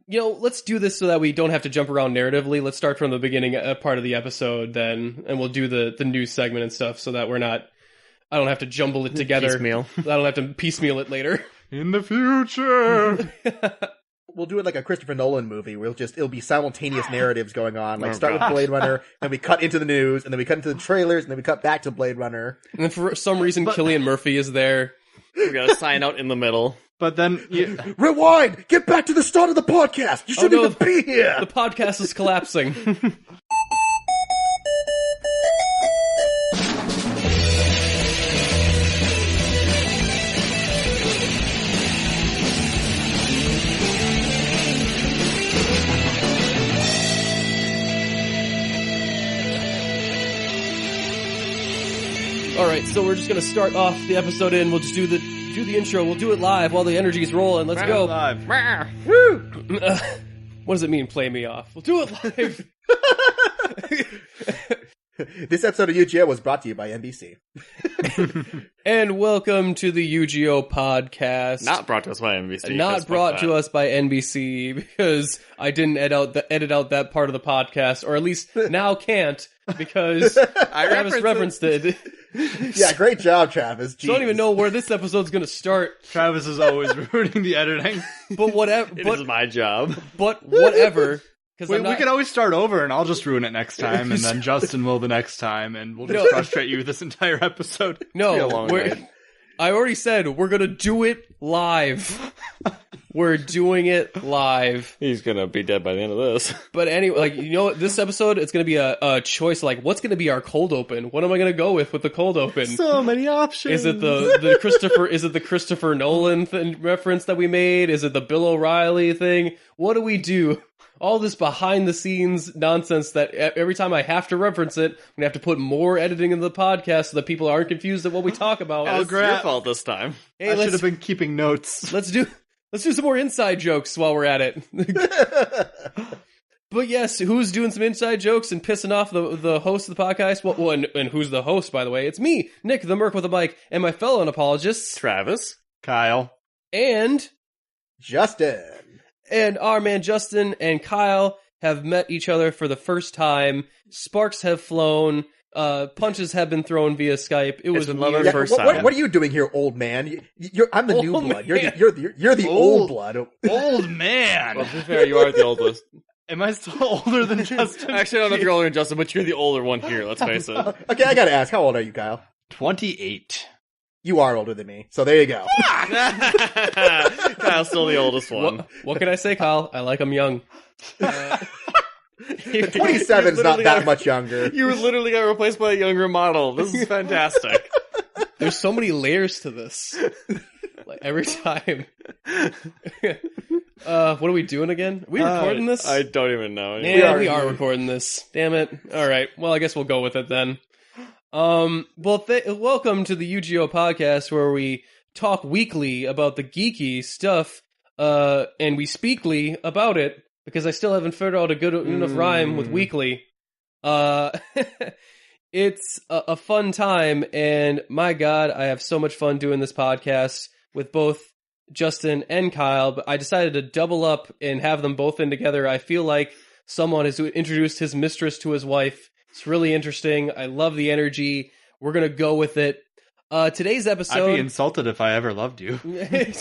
Yeah. Let's do this so that we don't have to jump around narratively. Let's start from the beginning part of the episode then, and we'll do the news segment and stuff so that I don't have to jumble it together. Piecemeal. I don't have to piecemeal it later. In the future. We'll do it like a Christopher Nolan movie where it'll be simultaneous narratives going on. Like start with gosh. Blade Runner, and we cut into the news, and then we cut into the trailers, and then we cut back to Blade Runner. And then for some reason, Cillian Murphy is there. We gotta sign out in the middle. But then, Rewind! Get back to the start of the podcast! You shouldn't even be here! The podcast is collapsing. Alright, so we're just gonna start off the episode in. We'll just do the intro. We'll do it live while the energy's rolling. Let's go. live. Woo! What does it mean, play me off? We'll do it live. This episode of UGO was brought to you by NBC. And welcome to the UGO podcast. Not brought to us by NBC. Not brought to us by NBC because I didn't edit out that part of the podcast, or at least now can't because Travis referenced it. Yeah, great job, Travis. So I don't even know where this episode's going to start. Travis is always ruining the editing. But whatever. It is my job. But whatever. We can always start over, and I'll just ruin it next time, and then Justin will the next time, and we'll just frustrate you this entire episode. No, I already said we're going to do it live. We're doing it live. He's gonna be dead by the end of this. But anyway, this episode, it's going to be a choice, like, what's going to be our cold open? What am I going to go with the cold open? So many options. Is it the Christopher Nolan reference that we made? Is it the Bill O'Reilly thing? What do we do? All this behind-the-scenes nonsense that every time I have to reference it, I'm going to have to put more editing in the podcast so that people aren't confused at what we talk about. It's your fault this time. Hey, I should have been keeping notes. Let's do some more inside jokes while we're at it. But yes, who's doing some inside jokes and pissing off the host of the podcast? Well, and who's the host, by the way? It's me, Nick, the Merc with a Bike, and my fellow Unapologists, Travis. Kyle. and Justin. And our man Justin and Kyle have met each other for the first time. Sparks have flown. Punches have been thrown via Skype. It was been love at weird. first What sight. are you doing here, old man? I'm the new Old blood. man. You're the old blood. Old man. Well, to be fair, you are the oldest. Am I still older than Justin? Actually, I don't know if you're older than Justin, but you're the older one here, let's face it. Okay, I gotta ask, how old are you, Kyle? 28. You are older than me, so there you go. Kyle's still the oldest one. What can I say, Kyle? I like him young. 27 is not that much younger. You literally got replaced by a younger model. This is fantastic. There's so many layers to this. Like every time. What are we doing again? Are we recording this? I don't even know. Yeah, we are recording this. Damn it. Alright, well, I guess we'll go with it then. Welcome to the UGO podcast where we talk weekly about the geeky stuff, and we speakly about it, because I still haven't figured out a good enough rhyme with weekly. It's a fun time, and my god, I have so much fun doing this podcast with both Justin and Kyle, but I decided to double up and have them both in together. I feel like someone has introduced his mistress to his wife. It's really interesting. I love the energy. We're going to go with it. Today's episode... I'd be insulted if I ever loved you. I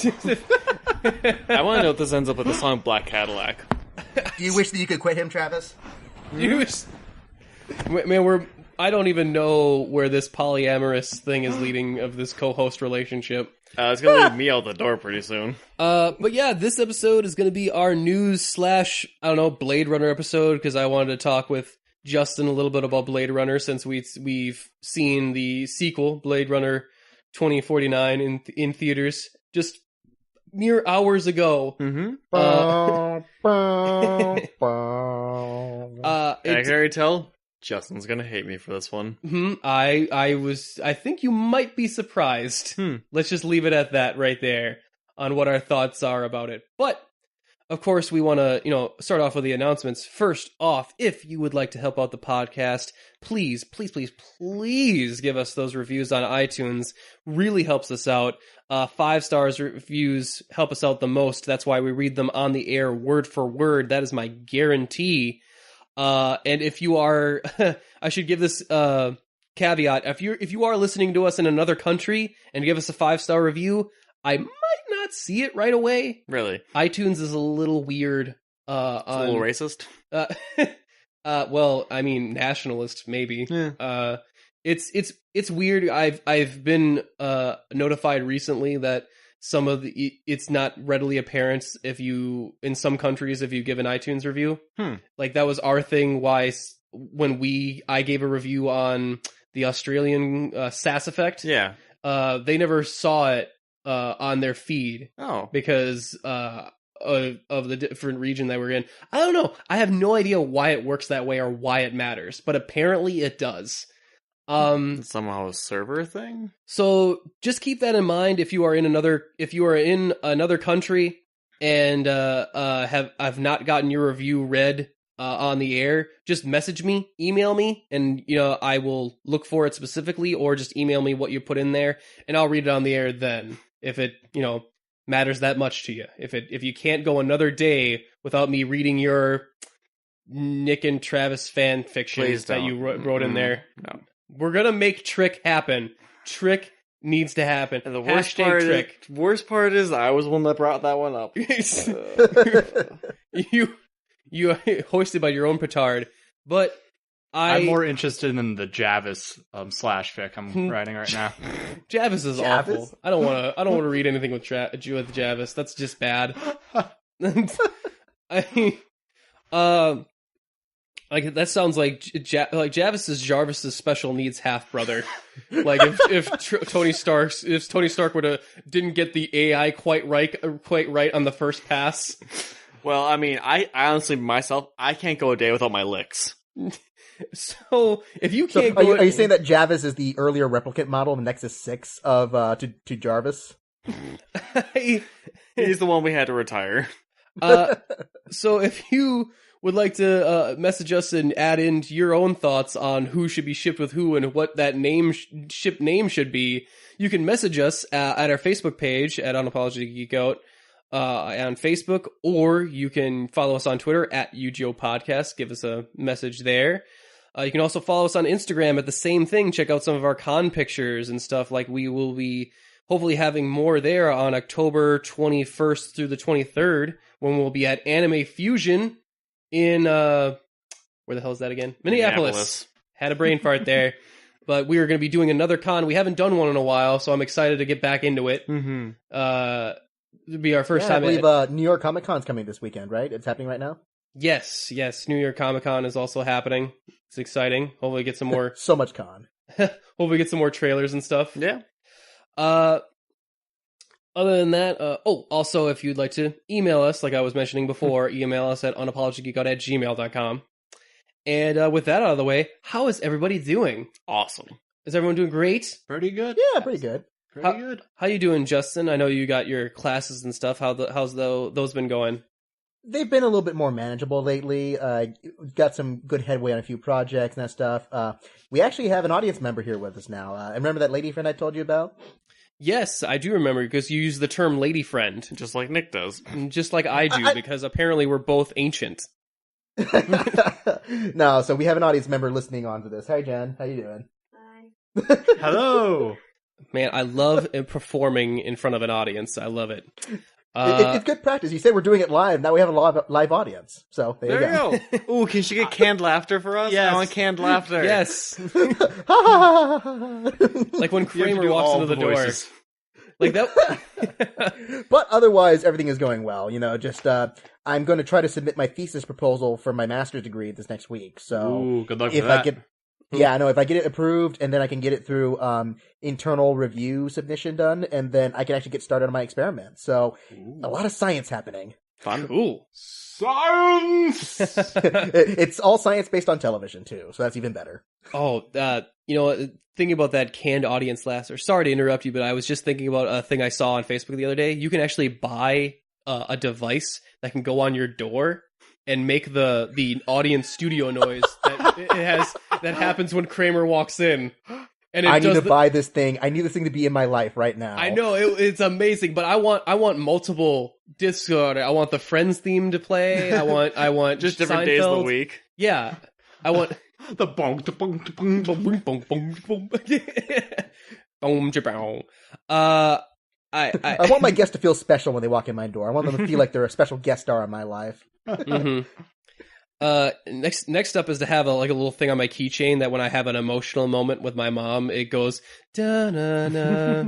want to know if this ends up with the song Black Cadillac. Do you wish that you could quit him, Travis? Man, I don't even know where this polyamorous thing is leading of this co-host relationship. It's going to lead me out the door pretty soon. But yeah, this episode is going to be our news / Blade Runner episode, because I wanted to talk with Justin a little bit about Blade Runner since we've seen the sequel, Blade Runner 2049, in theaters just mere hours ago. Mm-hmm. I can already tell Justin's gonna hate me for this one. I think you might be surprised. Let's just leave it at that right there on what our thoughts are about it. But of course, we want to, start off with the announcements. First off, if you would like to help out the podcast, please, please, please, please give us those reviews on iTunes. Really helps us out. 5 stars reviews help us out the most. That's why we read them on the air word for word. That is my guarantee. And if you are, I should give this caveat. If you are listening to us in another country and give us a 5-star review, I might not see it right away. Really? iTunes is a little weird. It's a little racist? Well, I mean, nationalist, maybe. Yeah. It's weird. I've been notified recently that it's not readily apparent in some countries if you give an iTunes review. Like that was our thing. Why when I gave a review on the Australian Sass Effect, they never saw it on their feed. Oh, because of the different region that we're in. I don't know. I have no idea why it works that way or why it matters, but apparently it does. Somehow a server thing. So just keep that in mind if you are in another country and I've not gotten your review read on the air. Just message me, email me, and I will look for it specifically, or just email me what you put in there, and I'll read it on the air then. If it matters that much to you, if you can't go another day without me reading your Nick and Travis fan fiction that you wrote in there. No. We're gonna make Trick happen. Trick needs to happen. And the worst part is I was the one that brought that one up. You hoisted by your own petard. But I'm more interested in the Javis slash fic I'm writing right now. Javis is awful. I don't want to read anything with Javis. That's just bad. Like that sounds like Javis is Jarvis's special needs half brother. Like if Tony Stark didn't get the AI quite right on the first pass. Well, I mean, I honestly myself I can't go a day without my licks. So if you can't, are you saying that Javis is the earlier replicant model, the Nexus 6 of to Jarvis? He's the one we had to retire. So if you would like to message us and add in your own thoughts on who should be shipped with who and what that ship name should be, you can message us at our Facebook page at Unapologists Geek Out on Facebook, or you can follow us on Twitter at UGO Podcast. Give us a message there. You can also follow us on Instagram at the same thing. Check out some of our con pictures and stuff. Like we will be hopefully having more there on October 21st through the 23rd when we'll be at Anime Fusion in where the hell is that again? Minneapolis. Had a brain fart there. But we are going to be doing another con. We haven't done one in a while, so I'm excited to get back into it. Mm-hmm. It'll be our first time. I believe New York Comic Con's coming this weekend, right? It's happening right now? Yes. New York Comic Con is also happening. It's exciting. Hopefully get some more... So much con. Hopefully get some more trailers and stuff. Yeah. Other than that, also if you'd like to email us, like I was mentioning before, email us at unapologicsgeekout@gmail.com. And with that out of the way, how is everybody doing? Awesome. Is everyone doing great? Pretty good. Yeah, pretty good. Pretty good. How you doing, Justin? I know you got your classes and stuff. How's those been going? They've been a little bit more manageable lately. Got some good headway on a few projects and that stuff. We actually have an audience member here with us now. I remember that lady friend I told you about? Yes, I do remember, because you use the term lady friend. Just like Nick does. Just like I do, because apparently we're both ancient. No, so we have an audience member listening on to this. Hi, Jen. How you doing? Hi. Hello. Man, I love performing in front of an audience. I love it. It's good practice. You said we're doing it live. Now we have a live audience. So there you go. Ooh, can she get canned laughter for us? Yes. I want canned laughter. Yes. Like when Kramer walks into the door. Like that. But otherwise, everything is going well. Just I'm going to try to submit my thesis proposal for my master's degree this next week. So Ooh, good luck if with that. If I get it approved, and then I can get it through internal review submission done, and then I can actually get started on my experiment. So a lot of science happening. Fun. Cool. Science! It's all science based on television too, so that's even better. Oh, thinking about that canned audience laughter. Sorry to interrupt you, but I was just thinking about a thing I saw on Facebook the other day. You can actually buy a device that can go on your door and make the audience studio noise that happens when Kramer walks in. And I need to buy this thing. I need this thing to be in my life right now. I know it's amazing, but I want multiple discs on it. I want the Friends theme to play. I want just different Seinfeld. days of the week. Yeah, I want The bong, the bong, the bong, the bong. boom boom boom boom. I want my guests to feel special when they walk in my door. I want them to feel like they're a special guest star in my life. Mm-hmm. Next up is to have a little thing on my keychain that when I have an emotional moment with my mom, it goes da na na.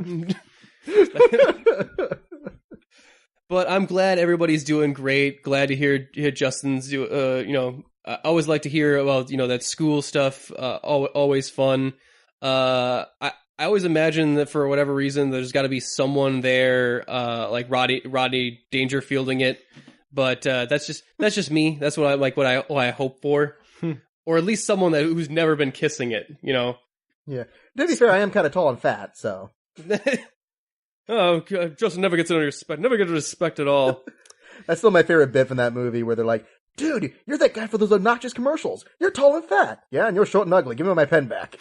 But I'm glad everybody's doing great. Glad to hear Justin's do. I always like to hear about that school stuff. Always fun. I always imagine that for whatever reason there's got to be someone there, like Rodney Dangerfielding it. But that's just me. That's what I like. What I hope for, or at least someone who's never been kissing it. Yeah. To be fair, I am kind of tall and fat, so. Oh, God, Justin never gets any respect. Never gets respect at all. That's still my favorite bit from that movie, where they're like, "Dude, you're that guy for those obnoxious commercials. You're tall and fat. Yeah, and you're short and ugly. Give me my pen back."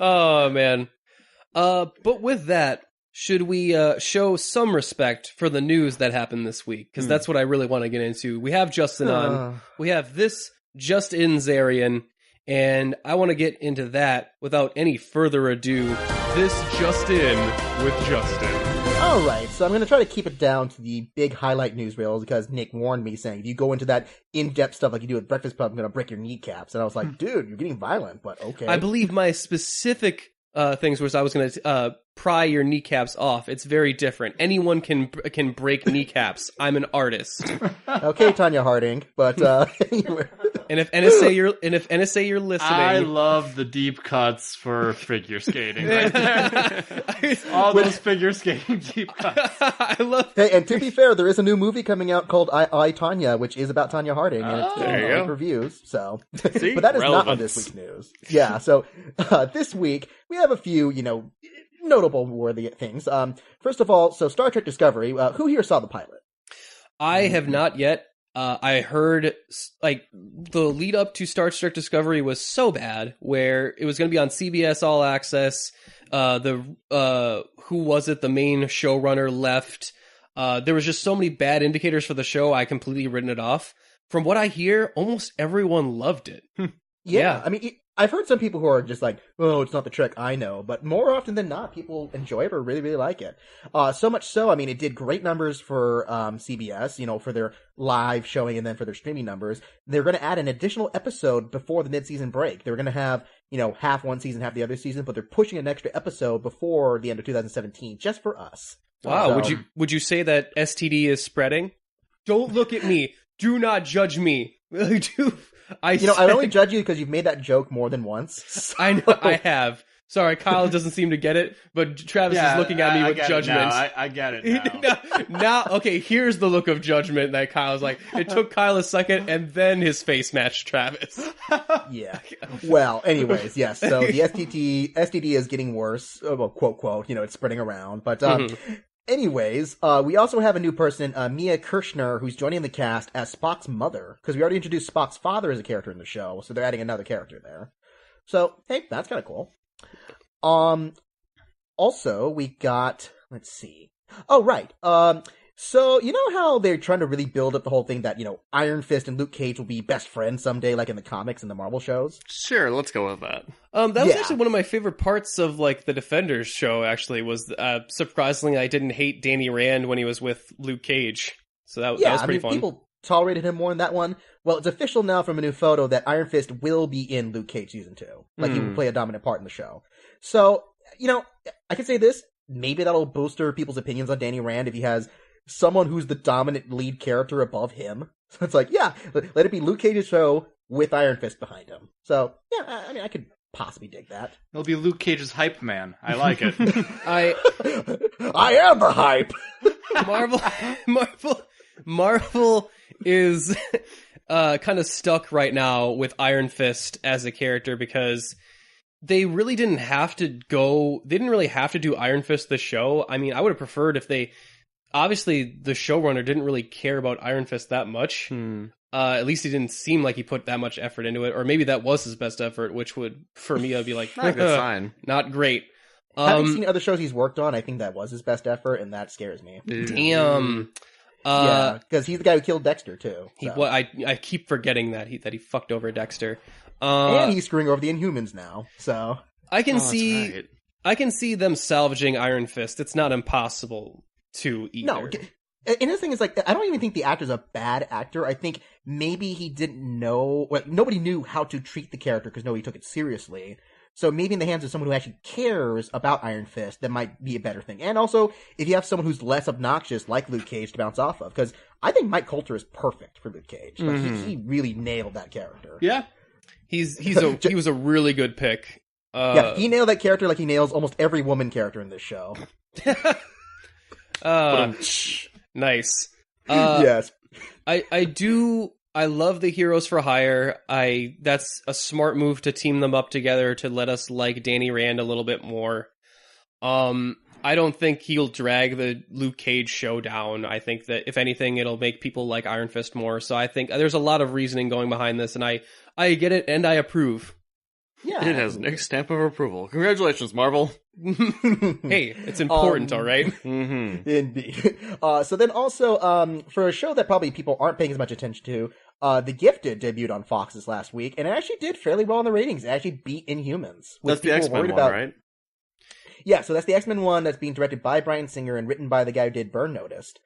Oh man. But with that, should we show some respect for the news that happened this week? Because that's what I really want to get into. We have Justin on. We have this just in Zarian, and I want to get into that without any further ado. This just in with Justin. All right, so I'm going to try to keep it down to the big highlight news reels because Nick warned me saying, if you go into that in-depth stuff like you do with Breakfast Club, I'm going to break your kneecaps. And I was like, dude, you're getting violent, but okay. I believe my specific things was I was going to pry your kneecaps off. It's very different. Anyone can break kneecaps. I'm an artist. Okay, Tanya Harding, but anyway. And if NSA you're listening, I love the deep cuts for figure skating. Right there. All those figure skating deep cuts. I love. Hey, and to be fair, there is a new movie coming out called I Tanya, which is about Tanya Harding, and it's there you getting go. reviews. So, See? but that is not on Relevance. this week's news. Yeah. So this week we have a few, notable worthy things. First of all, so Star Trek Discovery. Who here saw the pilot? I have not yet. I heard the lead up to Star Trek Discovery was so bad, where it was going to be on CBS All Access. Who was it? The main showrunner left. There was just so many bad indicators for the show. I completely written it off. From what I hear, almost everyone loved it. Yeah. I mean, I've heard some people who are just like, "Oh, it's not the Trek I know," but more often than not, people enjoy it or really, really like it. So much so, I mean, it did great numbers for CBS, for their live showing and then for their streaming numbers. They're going to add an additional episode before the mid-season break. They were going to have, half one season, half the other season, but they're pushing an extra episode before the end of 2017 just for us. Wow, would you say that STD is spreading? Don't look at me. Do not judge me. I only judge you because you've made that joke more than once. So. I know, I have. Sorry, Kyle doesn't seem to get it, but Travis is looking at me with judgment. I get it now. Now, okay, here's the look of judgment that Kyle's like. It took Kyle a second, and then his face matched Travis. Yeah. Well, anyways, yes. So the STD is getting worse. Well, quote, it's spreading around. But anyways, we also have a new person, Mia Kirshner, who's joining the cast as Spock's mother, because we already introduced Spock's father as a character in the show, so they're adding another character there. So, hey, that's kind of cool. Also, we got, let's see. Oh, right. So, you know how they're trying to really build up the whole thing that, Iron Fist and Luke Cage will be best friends someday, like in the comics and the Marvel shows? Sure, let's go with that. That was actually one of my favorite parts of, the Defenders show, actually, was, surprisingly, I didn't hate Danny Rand when he was with Luke Cage. So that was pretty fun. People tolerated him more in that one. Well, it's official now from a new photo that Iron Fist will be in Luke Cage Season 2. He will play a dominant part in the show. So, I can say this, maybe that'll bolster people's opinions on Danny Rand if he has someone who's the dominant lead character above him. So it's like, yeah, let it be Luke Cage's show with Iron Fist behind him. So, yeah, I could possibly dig that. It'll be Luke Cage's hype man. I like it. I am the hype! Marvel is kind of stuck right now with Iron Fist as a character because they really didn't have to go. They didn't really have to do Iron Fist the show. I mean, I would have preferred if they. Obviously, the showrunner didn't really care about Iron Fist that much. At least he didn't seem like he put that much effort into it, or maybe that was his best effort, which would, for me, I'd be like, Not a good sign. Not great. Having seen other shows he's worked on, I think that was his best effort, and that scares me. Damn. Yeah, because he's the guy who killed Dexter too. So. I keep forgetting that he fucked over Dexter, and he's screwing over the Inhumans now. So I can see them salvaging Iron Fist. It's not impossible to either. No, and the thing is, like, I don't even think the actor's a bad actor. I think maybe he didn't know. Well, nobody knew how to treat the character because nobody took it seriously. So maybe in the hands of someone who actually cares about Iron Fist, that might be a better thing. And also, if you have someone who's less obnoxious, like Luke Cage, to bounce off of, because I think Mike Coulter is perfect for Luke Cage. Like, he really nailed that character. Yeah, he was a really good pick. Yeah, he nailed that character like he nails almost every woman character in this show. Nice. Yes. I love the Heroes for Hire. That's a smart move to team them up together to let us like Danny Rand a little bit more. I don't think he'll drag the Luke Cage show down. I think that if anything, it'll make people like Iron Fist more. So I think there's a lot of reasoning going behind this, and I get it and I approve. Yeah, it has Nick's stamp of approval. Congratulations, Marvel. Hey, it's important, all right? Mm-hmm. Indeed. So then also, for a show that probably people aren't paying as much attention to, The Gifted debuted on Fox this last week, and it actually did fairly well in the ratings. It actually beat Inhumans. That's the X-Men one, right? Yeah, so that's the X-Men one that's being directed by Bryan Singer and written by the guy who did Burn Noticed.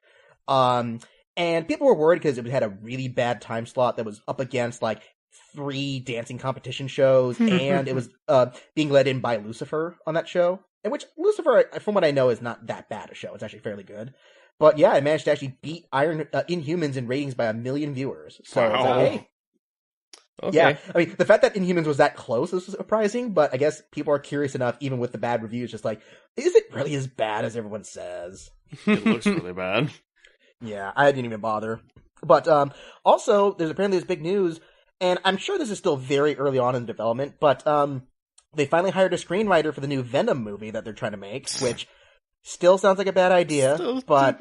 And people were worried because it had a really bad time slot that was up against, like, 3 dancing competition shows, and it was being led in by Lucifer on that show. And which, Lucifer, from what I know, is not that bad a show. It's actually fairly good. But yeah, it managed to actually beat Inhumans in ratings by 1 million viewers. So it's like, hey. Okay. Yeah, I mean, the fact that Inhumans was that close is surprising, but I guess people are curious enough, even with the bad reviews, just like, is it really as bad as everyone says? It looks really bad. Yeah, I didn't even bother. But also, there's apparently this big news, and I'm sure this is still very early on in development, but they finally hired a screenwriter for the new Venom movie that they're trying to make, which still sounds like a bad idea, but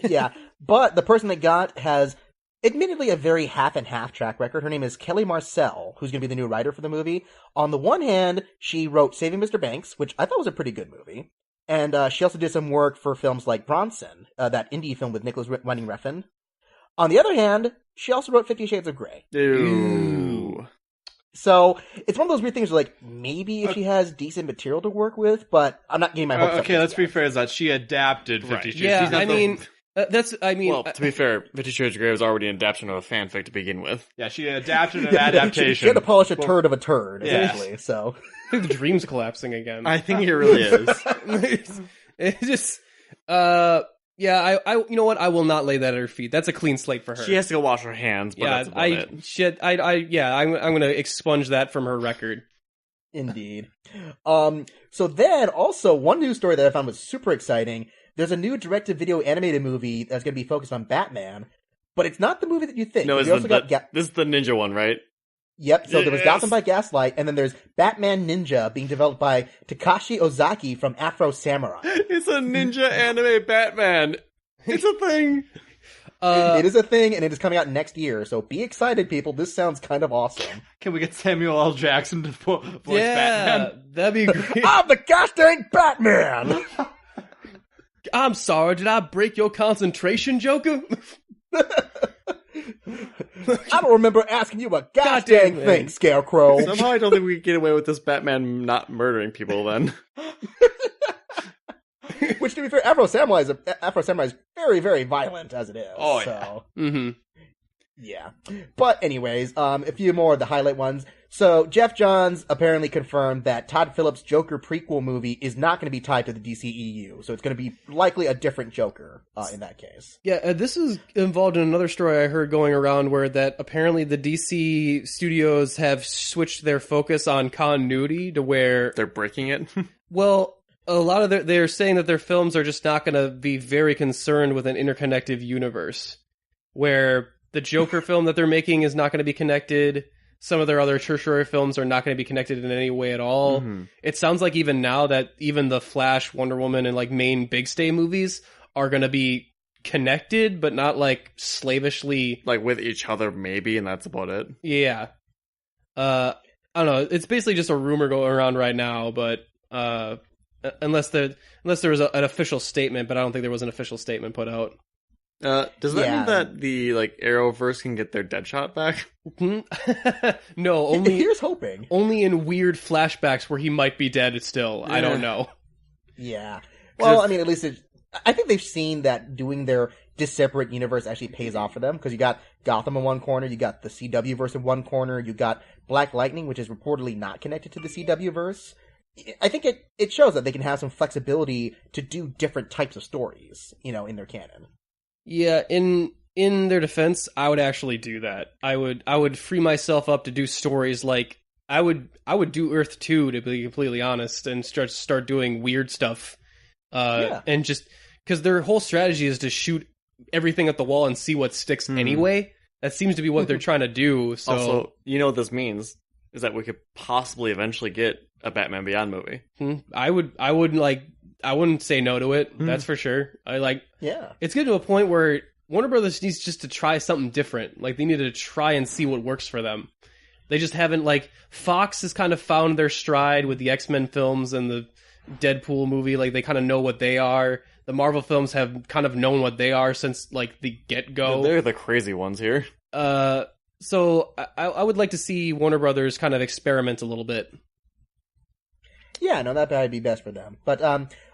yeah. But the person they got has admittedly a very half-and-half track record. Her name is Kelly Marcel, who's going to be the new writer for the movie. On the one hand, she wrote Saving Mr. Banks, which I thought was a pretty good movie. And she also did some work for films like Bronson, that indie film with Nicholas Winding Refn. On the other hand, she also wrote 50 Shades of Grey. Ew. So, it's one of those weird things where, like, maybe if she has decent material to work with, but I'm not getting my hopes up. Okay, let's be fair, is that she adapted 50 Shades. Yeah, well, to be fair, 50 Shades of Grey was already an adaptation of a fanfic to begin with. Yeah, she adapted an adaptation. She had to polish a turd of a turd, essentially, so. I think the dream's collapsing again. I think it really is. It's just, I you know what? I will not lay that at her feet. That's a clean slate for her. She has to go wash her hands, but that's about it. I'm going to expunge that from her record. Indeed. So then, also, one news story that I found was super exciting. There's a new direct-to-video animated movie that's going to be focused on Batman, but it's not the movie that you think. No, this is the ninja one, right? Yep, so there was Gotham by Gaslight, and then there's Batman Ninja being developed by Takashi Ozaki from Afro Samurai. It's a ninja anime Batman. It's a thing. It is a thing, and it is coming out next year, so be excited, people. This sounds kind of awesome. Can we get Samuel L. Jackson to voice Batman? That'd be great. I'm the gosh dang Batman! I'm sorry, did I break your concentration, Joker? I don't remember asking you a gosh dang thing, Scarecrow. Somehow I don't think we can get away with this Batman not murdering people then. Which, to be fair, Afro Samurai is very, very violent as it is. Oh, yeah. So. Mm-hmm. Yeah. But anyways, a few more of the highlight ones. So, Jeff Johns apparently confirmed that Todd Phillips' Joker prequel movie is not going to be tied to the DCEU. So it's going to be likely a different Joker in that case. Yeah, this is involved in another story I heard going around where that apparently the DC studios have switched their focus on continuity to where... They're breaking it? Well, a lot of they're saying that their films are just not going to be very concerned with an interconnected universe. Where the Joker film that they're making is not going to be connected. some of their other tertiary films are not going to be connected in any way at all. Mhm. It sounds like even now that even the Flash, Wonder Woman, and like main big stay movies are going to be connected, but not like slavishly. Like with each other, maybe, and that's about it. Yeah. I don't know. It's basically just a rumor going around right now, but unless there was an official statement, but I don't think there was an official statement put out. Does that Yeah. mean that the like Arrowverse can get their Deadshot back? No, only Here's hoping. only in weird flashbacks where he might be dead still. I don't know. Yeah. Well, I mean, at least I think they've seen that doing their disseparate universe actually pays off for them, because you got Gotham in one corner, you got the CW verse in one corner, you got Black Lightning, which is reportedly not connected to the CW verse. I think it shows that they can have some flexibility to do different types of stories, in their canon. Yeah, in their defense, I would actually do that. I would free myself up to do stories like I would do Earth 2, to be completely honest, and start doing weird stuff. And just because their whole strategy is to shoot everything at the wall and see what sticks anyway. That seems to be what they're trying to do. So Also, you know what this means is that we could possibly eventually get a Batman Beyond movie. I wouldn't say no to it. That's for sure. Yeah. It's getting to a point where Warner Brothers needs just to try something different. Like, they need to try and see what works for them. They just haven't, Fox has kind of found their stride with the X-Men films and the Deadpool movie. Like, they kind of know what they are. The Marvel films have kind of known what they are since, the get-go. They're the crazy ones here. So I would like to see Warner Brothers kind of experiment a little bit. Yeah, no, that would be best for them. But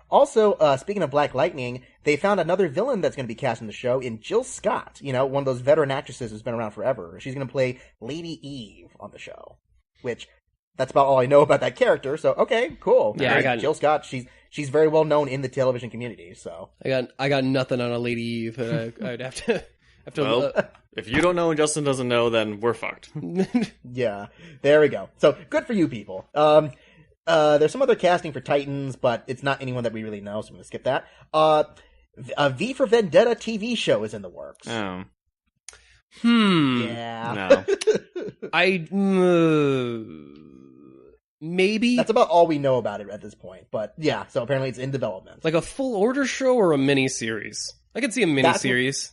also, speaking of Black Lightning, they found another villain that's going to be cast in the show in Jill Scott. One of those veteran actresses who's been around forever. She's going to play Lady Eve on the show, which that's about all I know about that character. So okay, cool. Yeah, I got Jill Scott. She's very well known in the television community. So I got nothing on a Lady Eve. I'd have to. Well, if you don't know and Justin doesn't know, then we're fucked. yeah, there we go. So good for you people. There's some other casting for Titans, but it's not anyone that we really know, so I'm gonna skip that. A V for Vendetta TV show is in the works. Oh. Yeah. No. Maybe That's about all we know about it at this point. But yeah, so apparently it's in development. like a full order show or a mini series. I could see a mini series.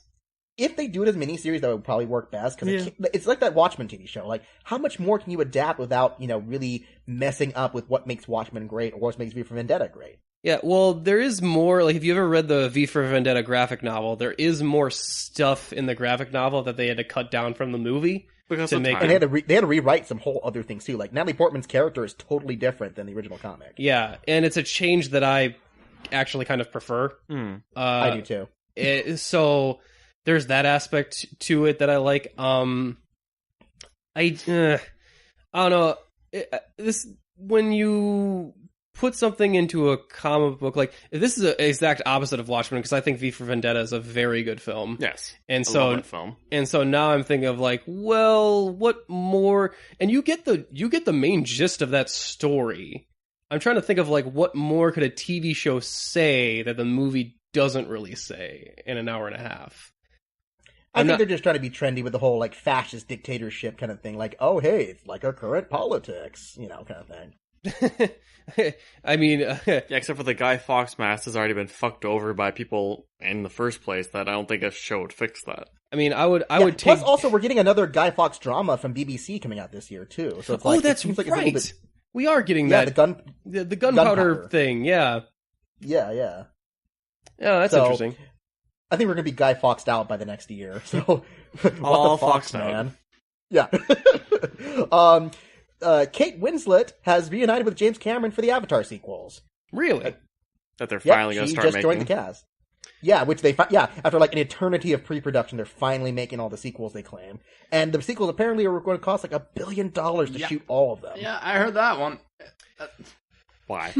If they do it as a miniseries, that would probably work best, because it's like that Watchmen TV show. Like, how much more can you adapt without, really messing up with what makes Watchmen great or what makes V for Vendetta great? Yeah, well, there is more. Like, if you ever read the V for Vendetta graphic novel, there is more stuff in the graphic novel that they had to cut down from the movie Because to of make time. And they had to rewrite some whole other things too. Like, Natalie Portman's character is totally different than the original comic. Yeah, and it's a change that I actually kind of prefer. I do too. So there's that aspect to it that I like. I don't know. When you put something into a comic book, like this is an exact opposite of Watchmen, because I think V for Vendetta is a very good film. Yes. And I love so that film. now I'm thinking of well, what more? And you get the main gist of that story. I'm trying to think of what more could a TV show say that the movie doesn't really say in an hour and a half. I think they're just trying to be trendy with the whole fascist dictatorship kind of thing. Like, oh hey, it's like our current politics, kind of thing. I mean, Yeah, except for the Guy Fawkes mask has already been fucked over by people in the first place. That I don't think a show would fix that. I mean, I would take. Plus, also, we're getting another Guy Fawkes drama from BBC coming out this year too. So it's that's it seems right. It's a little bit, We are getting the the gunpowder thing. Yeah, yeah. that's interesting. I think we're gonna be Guy Fawkes out by the next year. So All what the Fox, Foxed out. man. Yeah. Kate Winslet has reunited with James Cameron for the Avatar sequels. Really? That they're finally going to she start just making. joined the cast. Yeah, which after an eternity of pre-production, they're finally making all the sequels they claim. And the sequels apparently are going to cost $1 billion to shoot all of them. Yeah, I heard that one. Why?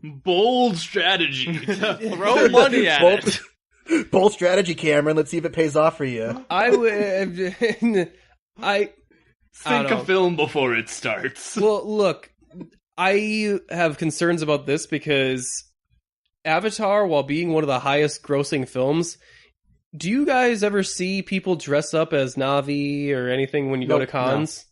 Bold strategy. Throw money at it. Bold strategy, Cameron. Let's see if it pays off for you. I would. Think a film before it starts. Well, look, I have concerns about this because Avatar, while being one of the highest grossing films, Do you guys ever see people dress up as Na'vi or anything when you go to cons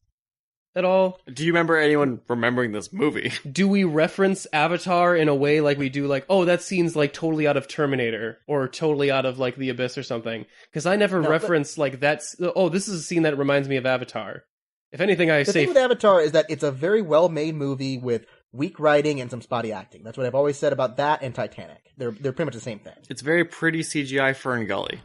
at all? Do you remember anyone remembering this movie? Do we reference Avatar in a way like we do like, oh, that scene's like totally out of Terminator or totally out of like The Abyss or something? Because I never reference like that's, oh, this is a scene that reminds me of Avatar. If anything, I say... The thing with Avatar is that it's a very well-made movie with weak writing and some spotty acting. That's what I've always said about that and Titanic. They're pretty much the same thing. It's very pretty CGI Fern Gully.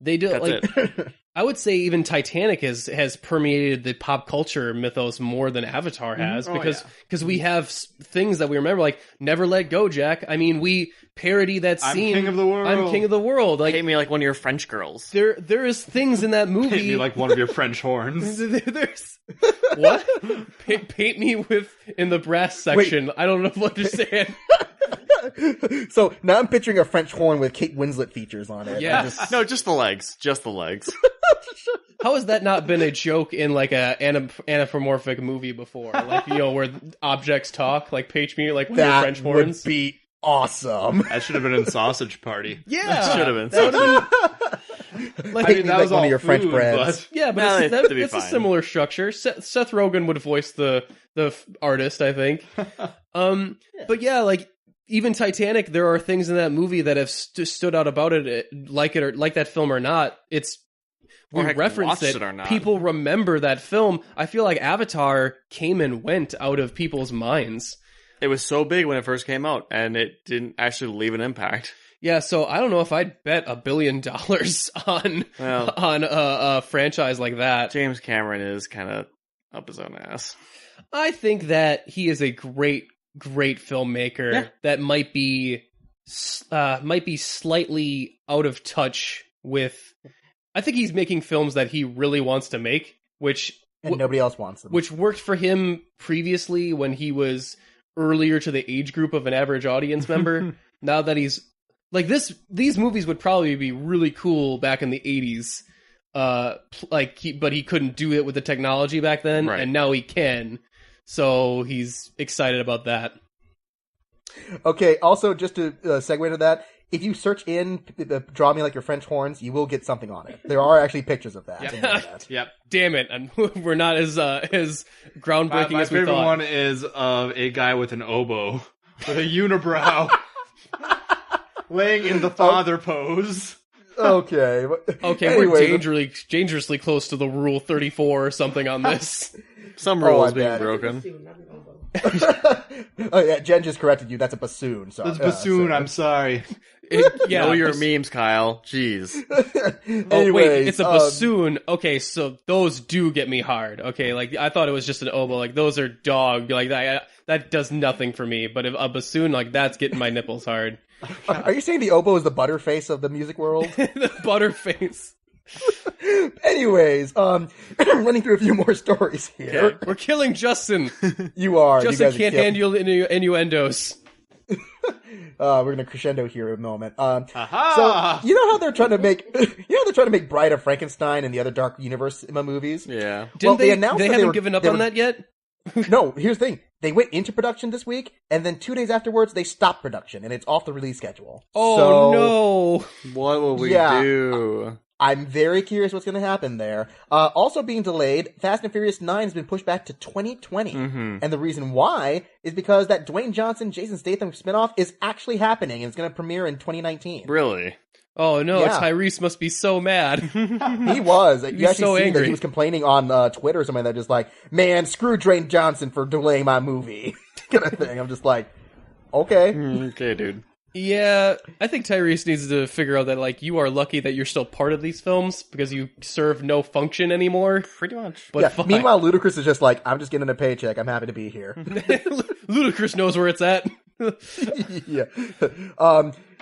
They do That's like it. I would say even Titanic has permeated the pop culture mythos more than Avatar has because we have things that we remember like Never Let Go, Jack. I mean, we parody that scene. I'm king of the world. I'm king of the world. Like Paint me like one of your French girls. there is things in that movie. Paint me like one of your French horns. There's what? Paint me with in the brass section. Wait. I don't know what you're saying. So now I'm picturing a French horn with Kate Winslet features on it. Yeah. No, just the legs. Just the legs. How has that not been a joke in like a anthropomorphic movie before? Like, you know, where objects talk, like paint me like one of your French horns. Would be awesome. That should have been in Sausage Party. Yeah, That should have been. That would've been like, I mean, that was one all of your food, French breads. but... yeah, but No, it's a similar structure. Seth Rogen would voice the artist, I think. But yeah, like even Titanic, there are things in that movie that have stood out about it, like that film or not. We reference it. Or not. People remember that film. I feel like Avatar came and went out of people's minds. It was so big when it first came out, and it didn't actually leave an impact. Yeah, so I don't know if I'd bet $1 billion on a franchise like that. James Cameron is kind of up his own ass. I think that he is a great filmmaker that might be slightly out of touch with. I think he's making films that he really wants to make, which nobody else wants them. Which worked for him previously when he was earlier to the age group of an average audience member. Now that he's like these movies would probably be really cool back in the 80s. But he couldn't do it with the technology back then, right. And now he can. So he's excited about that. Okay, also, just to segue to that, if you search in Draw Me Like Your French Horns, you will get something on it. There are actually pictures of that. Yep. Damn it. And we're not as groundbreaking My as we favorite thought. one is of a guy with an oboe, with a unibrow, laying in the father pose. Okay. Okay, we're dangerously close to the Rule 34 or something on this. Some rules being broken. Oh yeah, Jen just corrected you. That's a bassoon. So, That's bassoon, I'm sorry. Know your memes, Kyle. Jeez. Wait, it's a bassoon. Okay, so those do get me hard. Okay, like I thought it was just an oboe. Like those are dog. Like that does nothing for me. But if a bassoon, like that's getting my nipples hard. Are you saying the oboe is the butterface of the music world? The butterface. Anyways, running through a few more stories here. Yeah, we're killing Justin. You are. Justin can't handle innuendos. We're gonna crescendo here in a moment. Aha! So you know how they're trying to make Bride of Frankenstein and the other Dark Universe movies? Yeah. Didn't they announced they that haven't given up on that yet? No, here's the thing. They went into production this week, and then 2 days afterwards, they stopped production, and it's off the release schedule. Oh, no. What will we do? I'm very curious what's going to happen there. Also being delayed, Fast and Furious 9 has been pushed back to 2020. Mm-hmm. And the reason why is because that Dwayne Johnson, Jason Statham spinoff is actually happening, and it's going to premiere in 2019. Really? Oh, no, Yeah. Tyrese must be so mad. He was. You actually so see angry. that he was complaining on Twitter or something that just like, man, screw Dwayne Johnson for delaying my movie. kind of thing. I'm just like, okay. Okay, dude. Yeah, I think Tyrese needs to figure out that, like, you are lucky that you're still part of these films because you serve no function anymore. Pretty much. But Yeah. fine. Meanwhile, Ludacris is just like, I'm just getting a paycheck. I'm happy to be here. Ludacris knows where it's at. Yeah.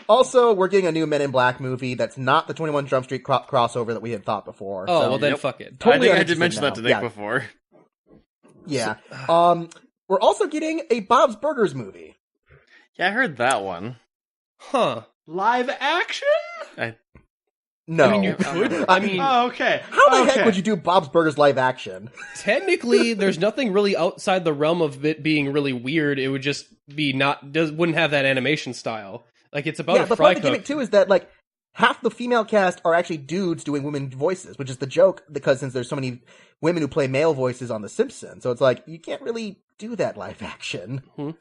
Also, we're getting a new Men in Black movie that's not the 21 Jump Street crossover that we had thought before. Oh, so, well then fuck it. Totally I think I did uninterested mention that to now. Nick Yeah. before. Yeah. We're also getting a Bob's Burgers movie. Yeah, I heard that one. Huh. Live action? No. I mean, you could. I mean, Oh, okay. how the heck would you do Bob's Burgers live action? technically, there's nothing really outside the realm of it being really weird. It would just be wouldn't have that animation style. Like, it's about Yeah, a but fry part of the cook. gimmick too is that like half the female cast are actually dudes doing women voices, which is the joke because since there's so many women who play male voices on The Simpsons, so it's like you can't really do that live action. Mm-hmm.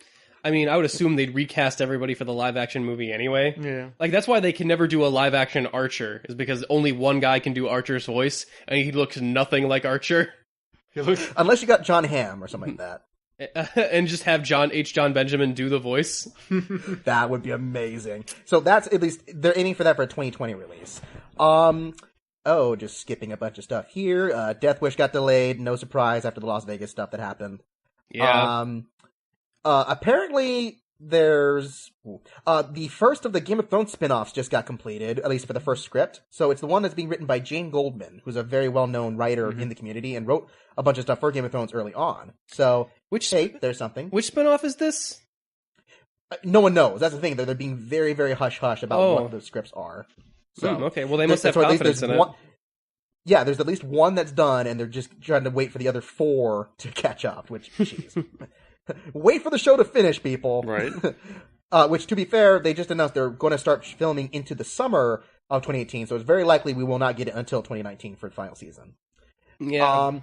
I mean, I would assume they'd recast everybody for the live action movie anyway. Yeah. Like, that's why they can never do a live action Archer, is because only one guy can do Archer's voice, and he looks nothing like Archer. Unless you got John Hamm or something like that. And just have John Benjamin do the voice. That would be amazing. So that's at least, they're aiming for that for a 2020 release. Just skipping a bunch of stuff here. Death Wish got delayed, no surprise after the Las Vegas stuff that happened. Yeah. Apparently there's the first of the Game of Thrones spin-offs just got completed, at least for the first script. So it's the one that's being written by Jane Goldman, who's a very well-known writer in the community and wrote a bunch of stuff for Game of Thrones early on. So, there's something. Which spin-off is this? No one knows. That's the thing. They're being very, very hush-hush about what the scripts are. So, okay, well, they must have confidence in it. Yeah, there's at least one that's done, and they're just trying to wait for the other 4 to catch up, which, jeez. Wait for the show to finish, people. Right. Which, to be fair, they just announced they're going to start filming into the summer of 2018, so it's very likely we will not get it until 2019 for the final season. Yeah.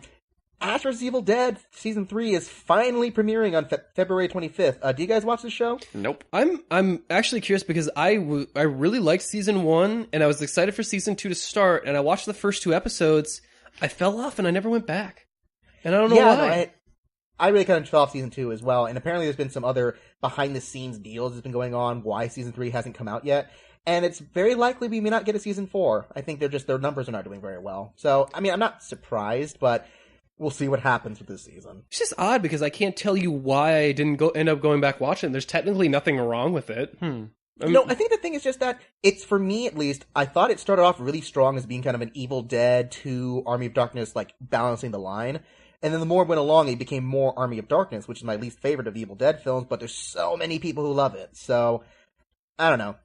Ash vs. Evil Dead Season 3 is finally premiering on February 25th. Do you guys watch the show? Nope. I'm actually curious because I really liked Season 1, and I was excited for Season 2 to start, and I watched the first 2 episodes. I fell off, and I never went back. And I don't know why. I really kind of fell off Season 2 as well, and apparently there's been some other behind-the-scenes deals that's been going on why Season 3 hasn't come out yet, and it's very likely we may not get a Season 4. I think their numbers are not doing very well. So, I mean, I'm not surprised, but we'll see what happens with this season. It's just odd because I can't tell you why I didn't end up going back watching it. There's technically nothing wrong with it. No, I think the thing is just that it's, for me at least, I thought it started off really strong as being kind of an Evil Dead 2 Army of Darkness, like, balancing the line. And then the more it went along, it became more Army of Darkness, which is my least favorite of the Evil Dead films, but there's so many people who love it. So, I don't know.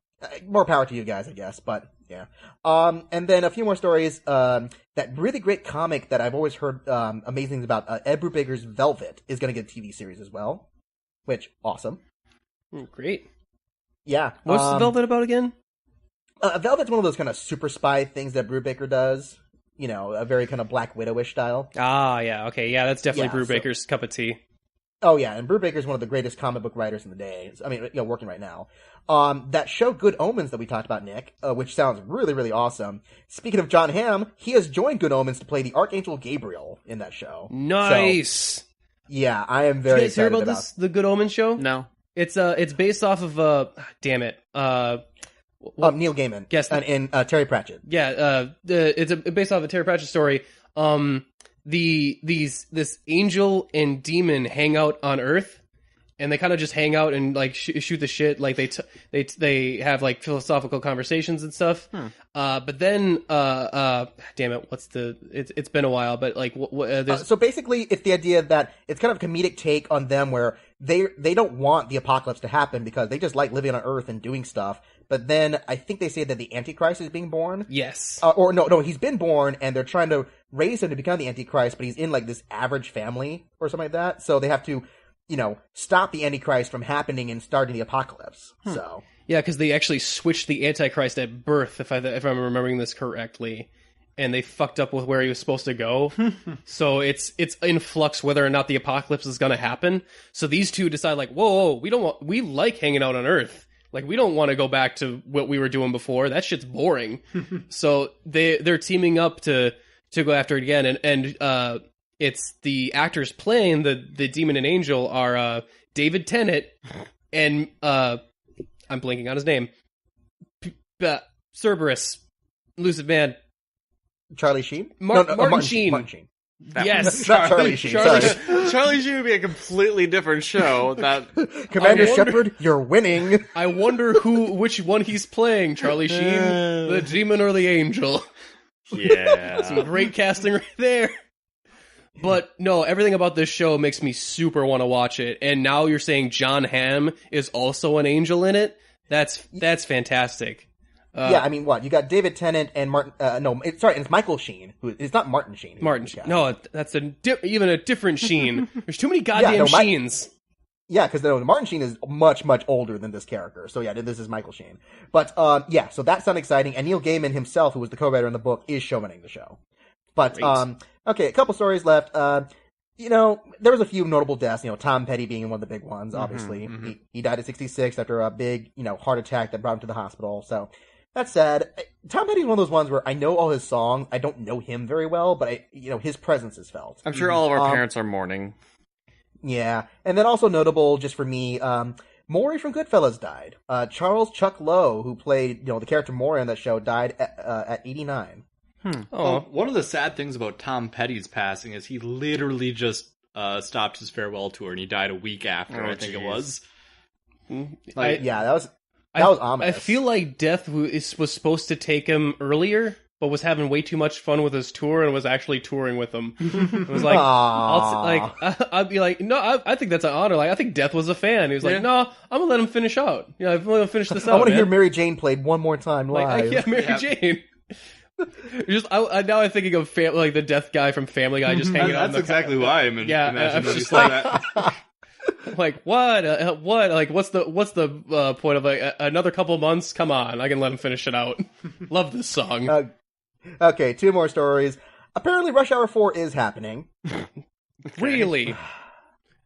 More power to you guys, I guess, but yeah. And then a few more stories. That really great comic that I've always heard amazing things about, Ed Brubaker's Velvet, is going to get a TV series as well, which, awesome. Great. Yeah. What's Velvet about again? Velvet's one of those kind of super spy things that Brubaker does. You know, a very kind of Black Widowish style. Ah, yeah, okay. Yeah, that's definitely Brubaker's cup of tea. Oh, yeah, and Brubaker's one of the greatest comic book writers in the day. I mean, working right now. That show Good Omens that we talked about, Nick, which sounds really, really awesome. Speaking of John Hamm, he has joined Good Omens to play the Archangel Gabriel in that show. Nice! So, yeah, I am very excited about this, the Good Omens show? No. It's based off of, damn it, Neil Gaiman. Yes. And Terry Pratchett. Yeah, it's based off a Terry Pratchett story. This angel and demon hang out on Earth, and they kind of just hang out and like shoot the shit. Like they have like philosophical conversations and stuff. But then, damn it, it's been a while, but like so basically, it's the idea that it's kind of a comedic take on them where they don't want the apocalypse to happen because they just like living on Earth and doing stuff. But then I think they say that the Antichrist is being born. Yes. Or no, he's been born, and they're trying to raise him to become the Antichrist, but he's in like this average family or something like that. So they have to, stop the Antichrist from happening and starting the apocalypse. So yeah, because they actually switched the Antichrist at birth, if I'm remembering this correctly, and they fucked up with where he was supposed to go. So it's in flux whether or not the apocalypse is going to happen. So these two decide like, whoa, we like hanging out on Earth. Like, we don't want to go back to what we were doing before. That shit's boring. So they're teaming up to go after it again. And it's the actors playing the demon and angel are David Tennant and I'm blanking on his name. Cerberus, Lucid Man. Charlie Sheen? Martin Sheen. Martin Sheen. Yes. Not Charlie Sheen. Sorry. Charlie Sheen would be a completely different show. Commander Shepard, you're winning. I wonder which one he's playing, Charlie Sheen, the demon or the angel. Yeah. Some great casting right there. But no, everything about this show makes me super want to watch it. And now you're saying John Hamm is also an angel in it? That's fantastic. Yeah, I mean, what? You got David Tennant and Martin... it's Michael Sheen. It's not Martin Sheen. Martin Sheen. No, that's even a different Sheen. There's too many goddamn Sheens. Yeah, because Martin Sheen is much, much older than this character. So yeah, this is Michael Sheen. But yeah, so that sounds exciting. And Neil Gaiman himself, who was the co-writer in the book, is showrunning the show. But Great. okay, a couple stories left. There was a few notable deaths. Tom Petty being one of the big ones. Obviously, he died at 66 after a big heart attack that brought him to the hospital. So that's sad. Tom Petty's one of those ones where I know all his songs. I don't know him very well, but his presence is felt. I'm sure all of our parents are mourning. Yeah, and then also notable, just for me, Maury from Goodfellas died. Charles Chuck Lowe, who played the character Maury on that show, died at 89. Well, one of the sad things about Tom Petty's passing is he literally just stopped his farewell tour, and he died a week after. I think it was. Yeah, that was ominous. I feel like death was supposed to take him earlier, but was having way too much fun with his tour and was actually touring with him. It was like, I'd be like, no, I think that's an honor. Like, I think Death was a fan. He was like, no, I'm gonna let him finish out. I'm gonna finish this out. I want to hear Mary Jane played one more time live. Mary Jane. Now I'm thinking of like the Death guy from Family Guy just hanging out. That's exactly who I am. I'm just like, like what? Like, what's the point of like another couple months? Come on, I can let him finish it out. Love this song. Okay, two more stories. Apparently, Rush Hour 4 is happening. Really?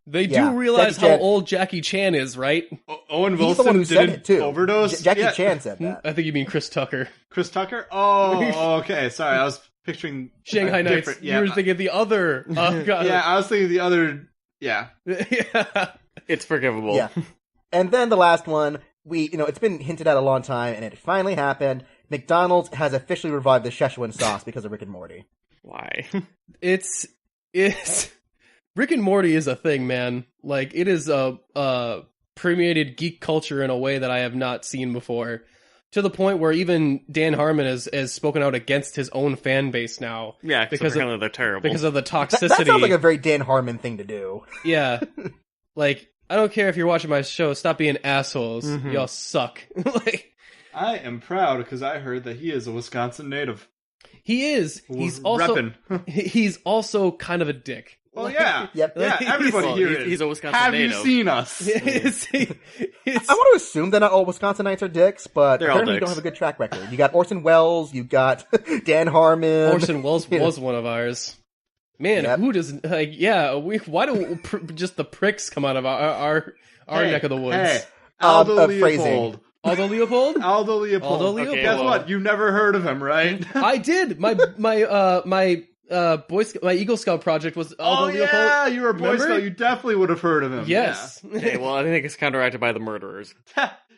They do realize how old Jackie Chan is, right? Owen He's the one Wilson who said it, too. overdose. Jackie Chan said that. I think you mean Chris Tucker. Chris Tucker? Oh, okay. Sorry, I was picturing Shanghai Nights. Yeah. You were thinking the other. God. Yeah, I was thinking the other. Yeah. Yeah. It's forgivable. Yeah. And then the last one, it's been hinted at a long time, and it finally happened. McDonald's has officially revived the Szechuan sauce because of Rick and Morty. Why? It's Rick and Morty is a thing, man. Like, it is permeated geek culture in a way that I have not seen before. To the point where even Dan Harmon has spoken out against his own fan base now. Yeah, because they're terrible. Because of the toxicity. That sounds like a very Dan Harmon thing to do. Yeah. Like, I don't care if you're watching my show, stop being assholes. Y'all suck. Like, I am proud because I heard that he is a Wisconsin native. he is. He's also he's also kind of a dick. Well, yeah. Yep. Yeah, everybody here is. He's a Wisconsin Have native. you seen us? It's- I want to assume that not all Wisconsinites are dicks, but They're all apparently you don't dicks. have a good track record. You got Orson Welles, you got Dan Harmon. Orson Welles was one of ours. Man, Yep. who does why do just the pricks come out of our neck of the woods? Hey, Aldo phrasing. Leopold. Aldo Leopold? Aldo Leopold. Aldo Leopold. Guess what? You never heard of him, right? I did. My my Eagle Scout project was Aldo Leopold. Yeah, you were a Boy Remember? Scout. You definitely would have heard of him. Yes. Okay, well, I think it's counteracted by the murderers.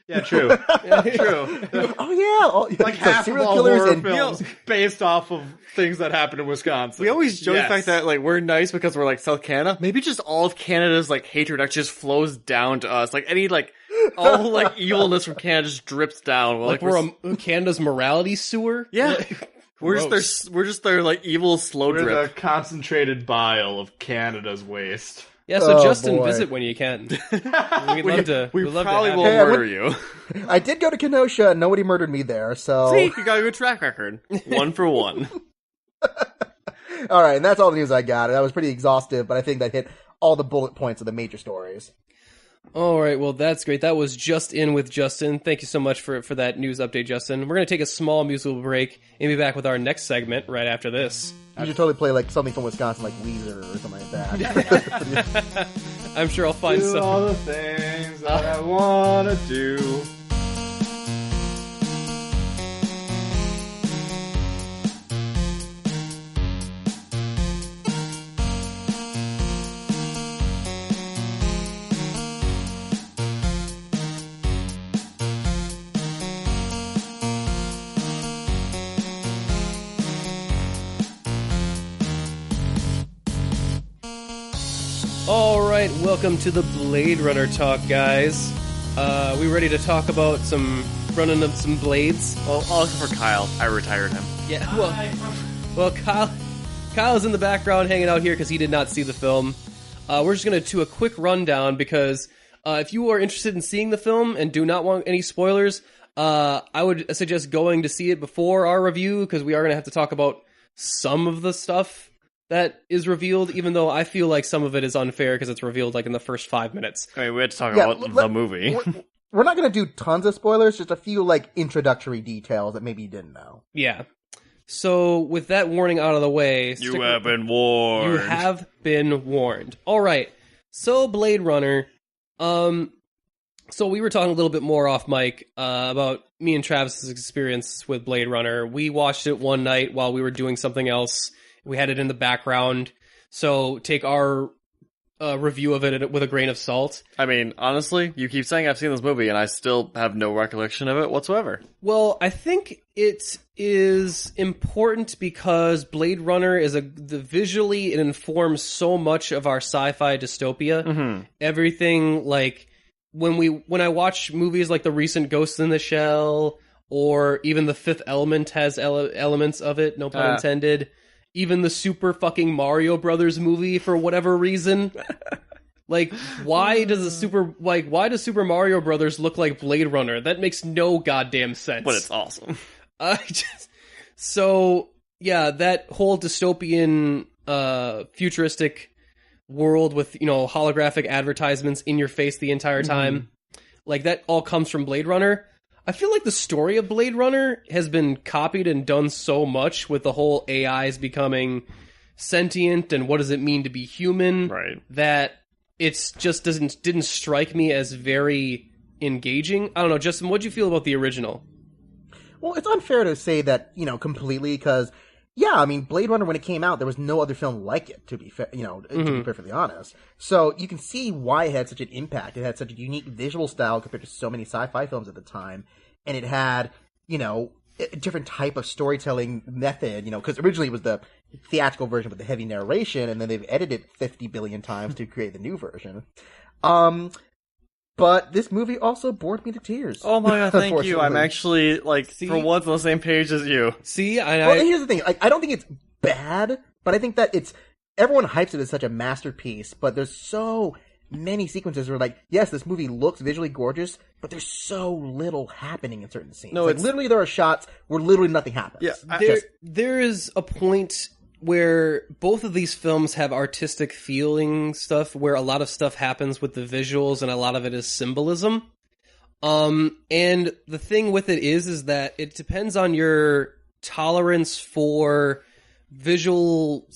Yeah, true. True. Oh yeah, Like half of serial all killers horror and films based off of things that happened in Wisconsin. We always joke the Yes. fact that like we're nice because we're like South Canada. Maybe just all of Canada's like hatred actually just flows down to us. Like any like all like evilness from Canada just drips down. Like we're Canada's morality sewer. yeah. Gross. We're just their like evil slow We're drip. the concentrated bile of Canada's waste. Yeah, so Oh, Justin, boy. visit when you can. We'd love to. We we'd love probably to will have you. murder you. I did go to Kenosha, and nobody murdered me there. So See, you got a good track record. 1 for 1. all right, and that's all the news I got. That was pretty exhaustive, but I think that hit all the bullet points of the major stories. All right, well, that's great. That was Just In with Justin. Thank you so much for that news update, Justin. We're going to take a small musical break and be back with our next segment right after this. You should totally play like something from Wisconsin, like Weezer or something like that. I'm sure I'll find Do some. all the things that I want to do. All right, welcome to the Blade Runner talk, guys. We ready to talk about running of some blades? Well, all except for Kyle. I retired him. Yeah, well, Kyle's in the background hanging out here because he did not see the film. We're just going to do a quick rundown because if you are interested in seeing the film and do not want any spoilers, I would suggest going to see it before our review because we are going to have to talk about some of the stuff that is revealed, even though I feel like some of it is unfair because it's revealed like in the first 5 minutes. I mean, we had to talk about the movie. We're not going to do tons of spoilers, just a few like introductory details that maybe you didn't know. Yeah. So with that warning out of the way, You have been warned. You have been warned. All right. So Blade Runner. So we were talking a little bit more off mic about me and Travis's experience with Blade Runner. We watched it one night while we were doing something else. We had it in the background. So take our review of it with a grain of salt. I mean, honestly, you keep saying I've seen this movie, and I still have no recollection of it whatsoever. Well, I think it is important because Blade Runner is visually it informs so much of our sci-fi dystopia. Mm-hmm. Everything like when I watch movies like the recent Ghost in the Shell or even The Fifth Element has elements of it, no pun intended. Even the Super fucking Mario Brothers movie for whatever reason. Like, why does Super Mario Brothers look like Blade Runner? That makes no goddamn sense. But it's awesome. So, yeah, that whole dystopian, futuristic world with, holographic advertisements in your face the entire time, like, that all comes from Blade Runner. I feel like the story of Blade Runner has been copied and done so much with the whole AIs becoming sentient and what does it mean to be human, right? That it's just didn't strike me as very engaging. I don't know, Justin, what'd you feel about the original? Well, it's unfair to say that, completely, because, yeah, I mean, Blade Runner, when it came out, there was no other film like it, to be fair, to be perfectly honest. So you can see why it had such an impact. It had such a unique visual style compared to so many sci-fi films at the time. And it had, a different type of storytelling method, because originally it was the theatrical version with the heavy narration, and then they've edited it 50 billion times to create the new version. But this movie also bored me to tears. Oh my god, thank you. I'm actually, for once on the same page as you. See, well, and here's the thing. I don't think it's bad, but I think that everyone hypes it as such a masterpiece, but there's so many sequences where, yes, this movie looks visually gorgeous, but there's so little happening in certain scenes. No, literally there are shots where literally nothing happens. Yeah, there is a point where both of these films have artistic feeling stuff where a lot of stuff happens with the visuals and a lot of it is symbolism. And the thing with it is that it depends on your tolerance for visual,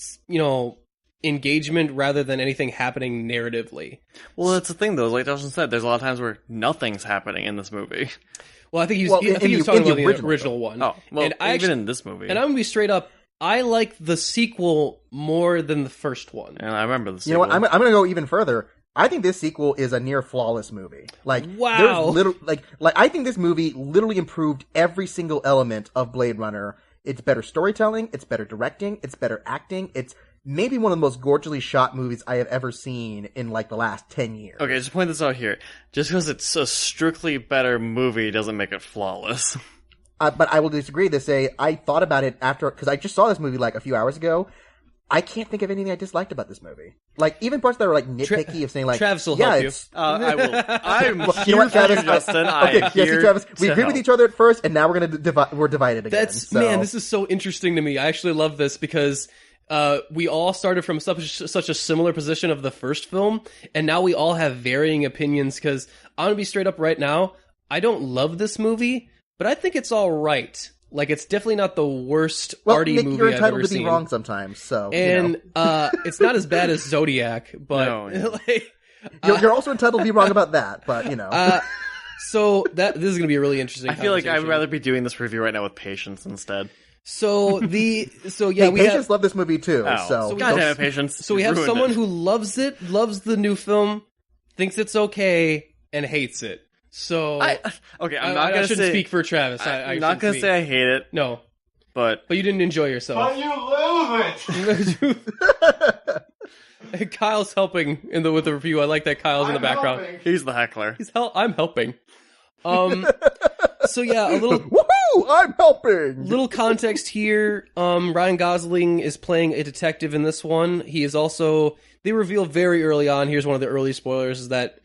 engagement rather than anything happening narratively. Well, that's the thing though, like Dawson said, there's a lot of times where nothing's happening in this movie. Well, I think he was talking about the original one. Oh, well, and in this movie. And I'm going to be straight up, I like the sequel more than the first one. And I remember the sequel. You know what, I'm going to go even further. I think this sequel is a near flawless movie. Wow. I think this movie literally improved every single element of Blade Runner. It's better storytelling, it's better directing, it's better acting, it's maybe one of the most gorgeously shot movies I have ever seen in the last 10 years. Okay, just point this out here. Just because it's a strictly better movie doesn't make it flawless. But I will disagree to say, I thought about it after, because I just saw this movie a few hours ago. I can't think of anything I disliked about this movie. Even parts that are nitpicky of saying Travis will help you. I will. I'm here for you, Justin. Travis, we agreed with each other at first, and now we're divided again. Man, this is so interesting to me. I actually love this because we all started from such a similar position of the first film, and now we all have varying opinions, because I'm going to be straight up right now, I don't love this movie, but I think it's all right. It's definitely not the worst arty Nick, movie you're I've ever entitled to be seen. wrong sometimes, so... And it's not as bad as Zodiac, but... No. You're also entitled to be wrong about that, but, So this is going to be a really interesting I feel like I'd rather be doing this review right now with Patience instead. Patience loved this movie too. So God damn it, Patience. So we have someone who loves it, loves the new film, thinks it's okay, and hates it. So I shouldn't speak for Travis. I'm not gonna say I hate it. No, but you didn't enjoy yourself. But you love it. Kyle's helping with the review. I like that Kyle's in the background. Helping. He's the heckler. I'm helping. So yeah, a little woohoo! I'm helping. Little context here. Ryan Gosling is playing a detective in this one. He is also. They reveal very early on. Here's one of the early spoilers: is that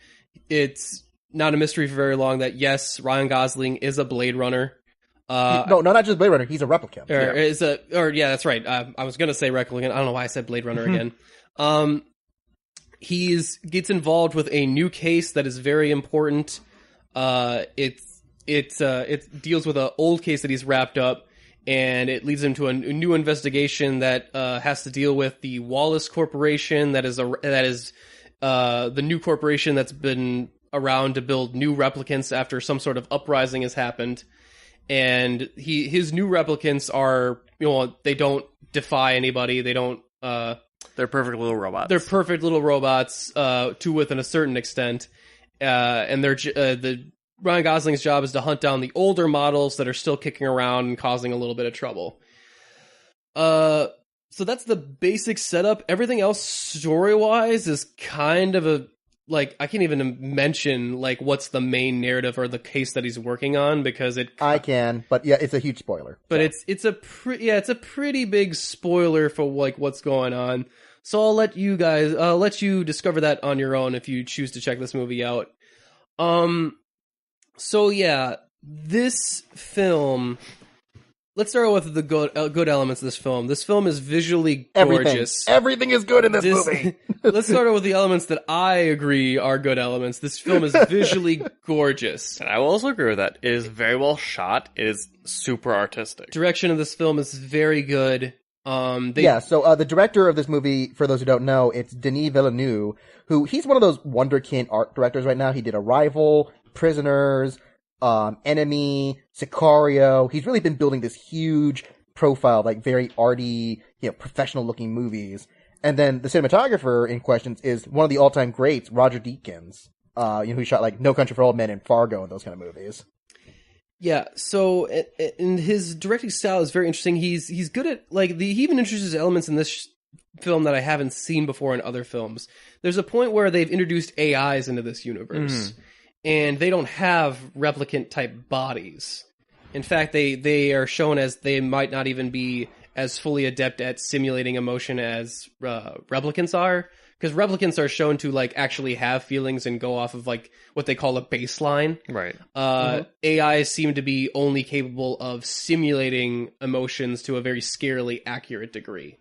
it's not a mystery for very long that yes, Ryan Gosling is a Blade Runner. No, not just Blade Runner. He's a replicant. That's right. I was gonna say replicant. I don't know why I said Blade Runner again. Gets involved with a new case that is very important. It deals with an old case that he's wrapped up, and it leads him to a new investigation that has to deal with the Wallace Corporation. That is the new corporation that's been around to build new replicants after some sort of uprising has happened. And his new replicants are, they don't defy anybody. They don't. They're perfect little robots. They're perfect little robots, within a certain extent. And the Ryan Gosling's job is to hunt down the older models that are still kicking around and causing a little bit of trouble. So that's the basic setup. Everything else, story-wise, is kind of I can't even mention, what's the main narrative or the case that he's working on, because I can, but yeah, it's a huge spoiler. But so. it's a pretty big spoiler for, what's going on. So I'll let you discover that on your own if you choose to check this movie out. So yeah, this film... Let's start with the good elements of this film. This film is visually gorgeous. Everything is good in this movie. Let's start with the elements that I agree are good elements. This film is visually gorgeous. And I will also agree with that. It is very well shot. It is super artistic. Direction of this film is very good. So the director of this movie, for those who don't know, it's Denis Villeneuve, he's one of those wonderkind art directors right now. He did Arrival, Prisoners, Enemy, Sicario. He's really been building this huge profile, very arty, professional looking movies. And then the cinematographer in question is one of the all-time greats, Roger Deakins, who shot No Country for Old Men and Fargo and those kind of movies. Yeah, so and his directing style is very interesting. He's good at he even introduces elements in this film that I haven't seen before in other films. There's a point where they've introduced AIs into this universe. And they don't have replicant-type bodies. In fact, they are shown as they might not even be as fully adept at simulating emotion as replicants are. Because replicants are shown to, actually have feelings and go off of, what they call a baseline. Right. AIs seem to be only capable of simulating emotions to a very scarily accurate degree.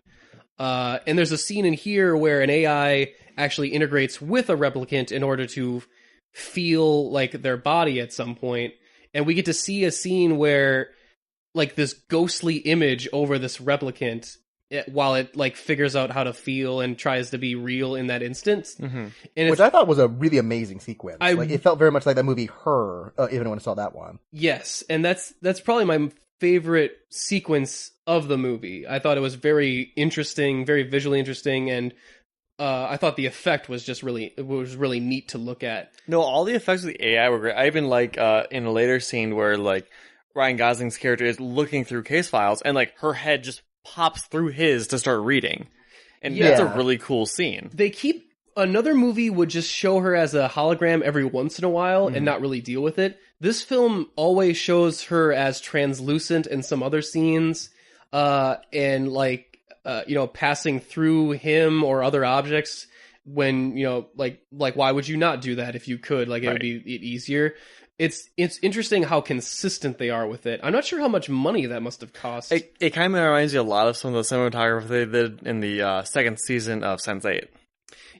And there's a scene in here where an AI actually integrates with a replicant in order to feel their body at some point, and we get to see a scene where this ghostly image over this replicant while it figures out how to feel and tries to be real in that instant. And which I thought was a really amazing sequence. It felt very much like that movie Her, even when I saw that one. Yes, and that's probably my favorite sequence of the movie. I thought it was very interesting, very visually interesting, and I thought the effect was just really neat to look at. No, all the effects of the AI were great. I even in a later scene where Ryan Gosling's character is looking through case files and her head just pops through his to start reading. And that's a really cool scene. Another movie would just show her as a hologram every once in a while and not really deal with it. This film always shows her as translucent in some other scenes, and passing through him or other objects when, why would you not do that if you could? It would be easier. It's interesting how consistent they are with it. I'm not sure how much money that must have cost. It kind of reminds you a lot of some of the cinematography they did in the second season of Sense8.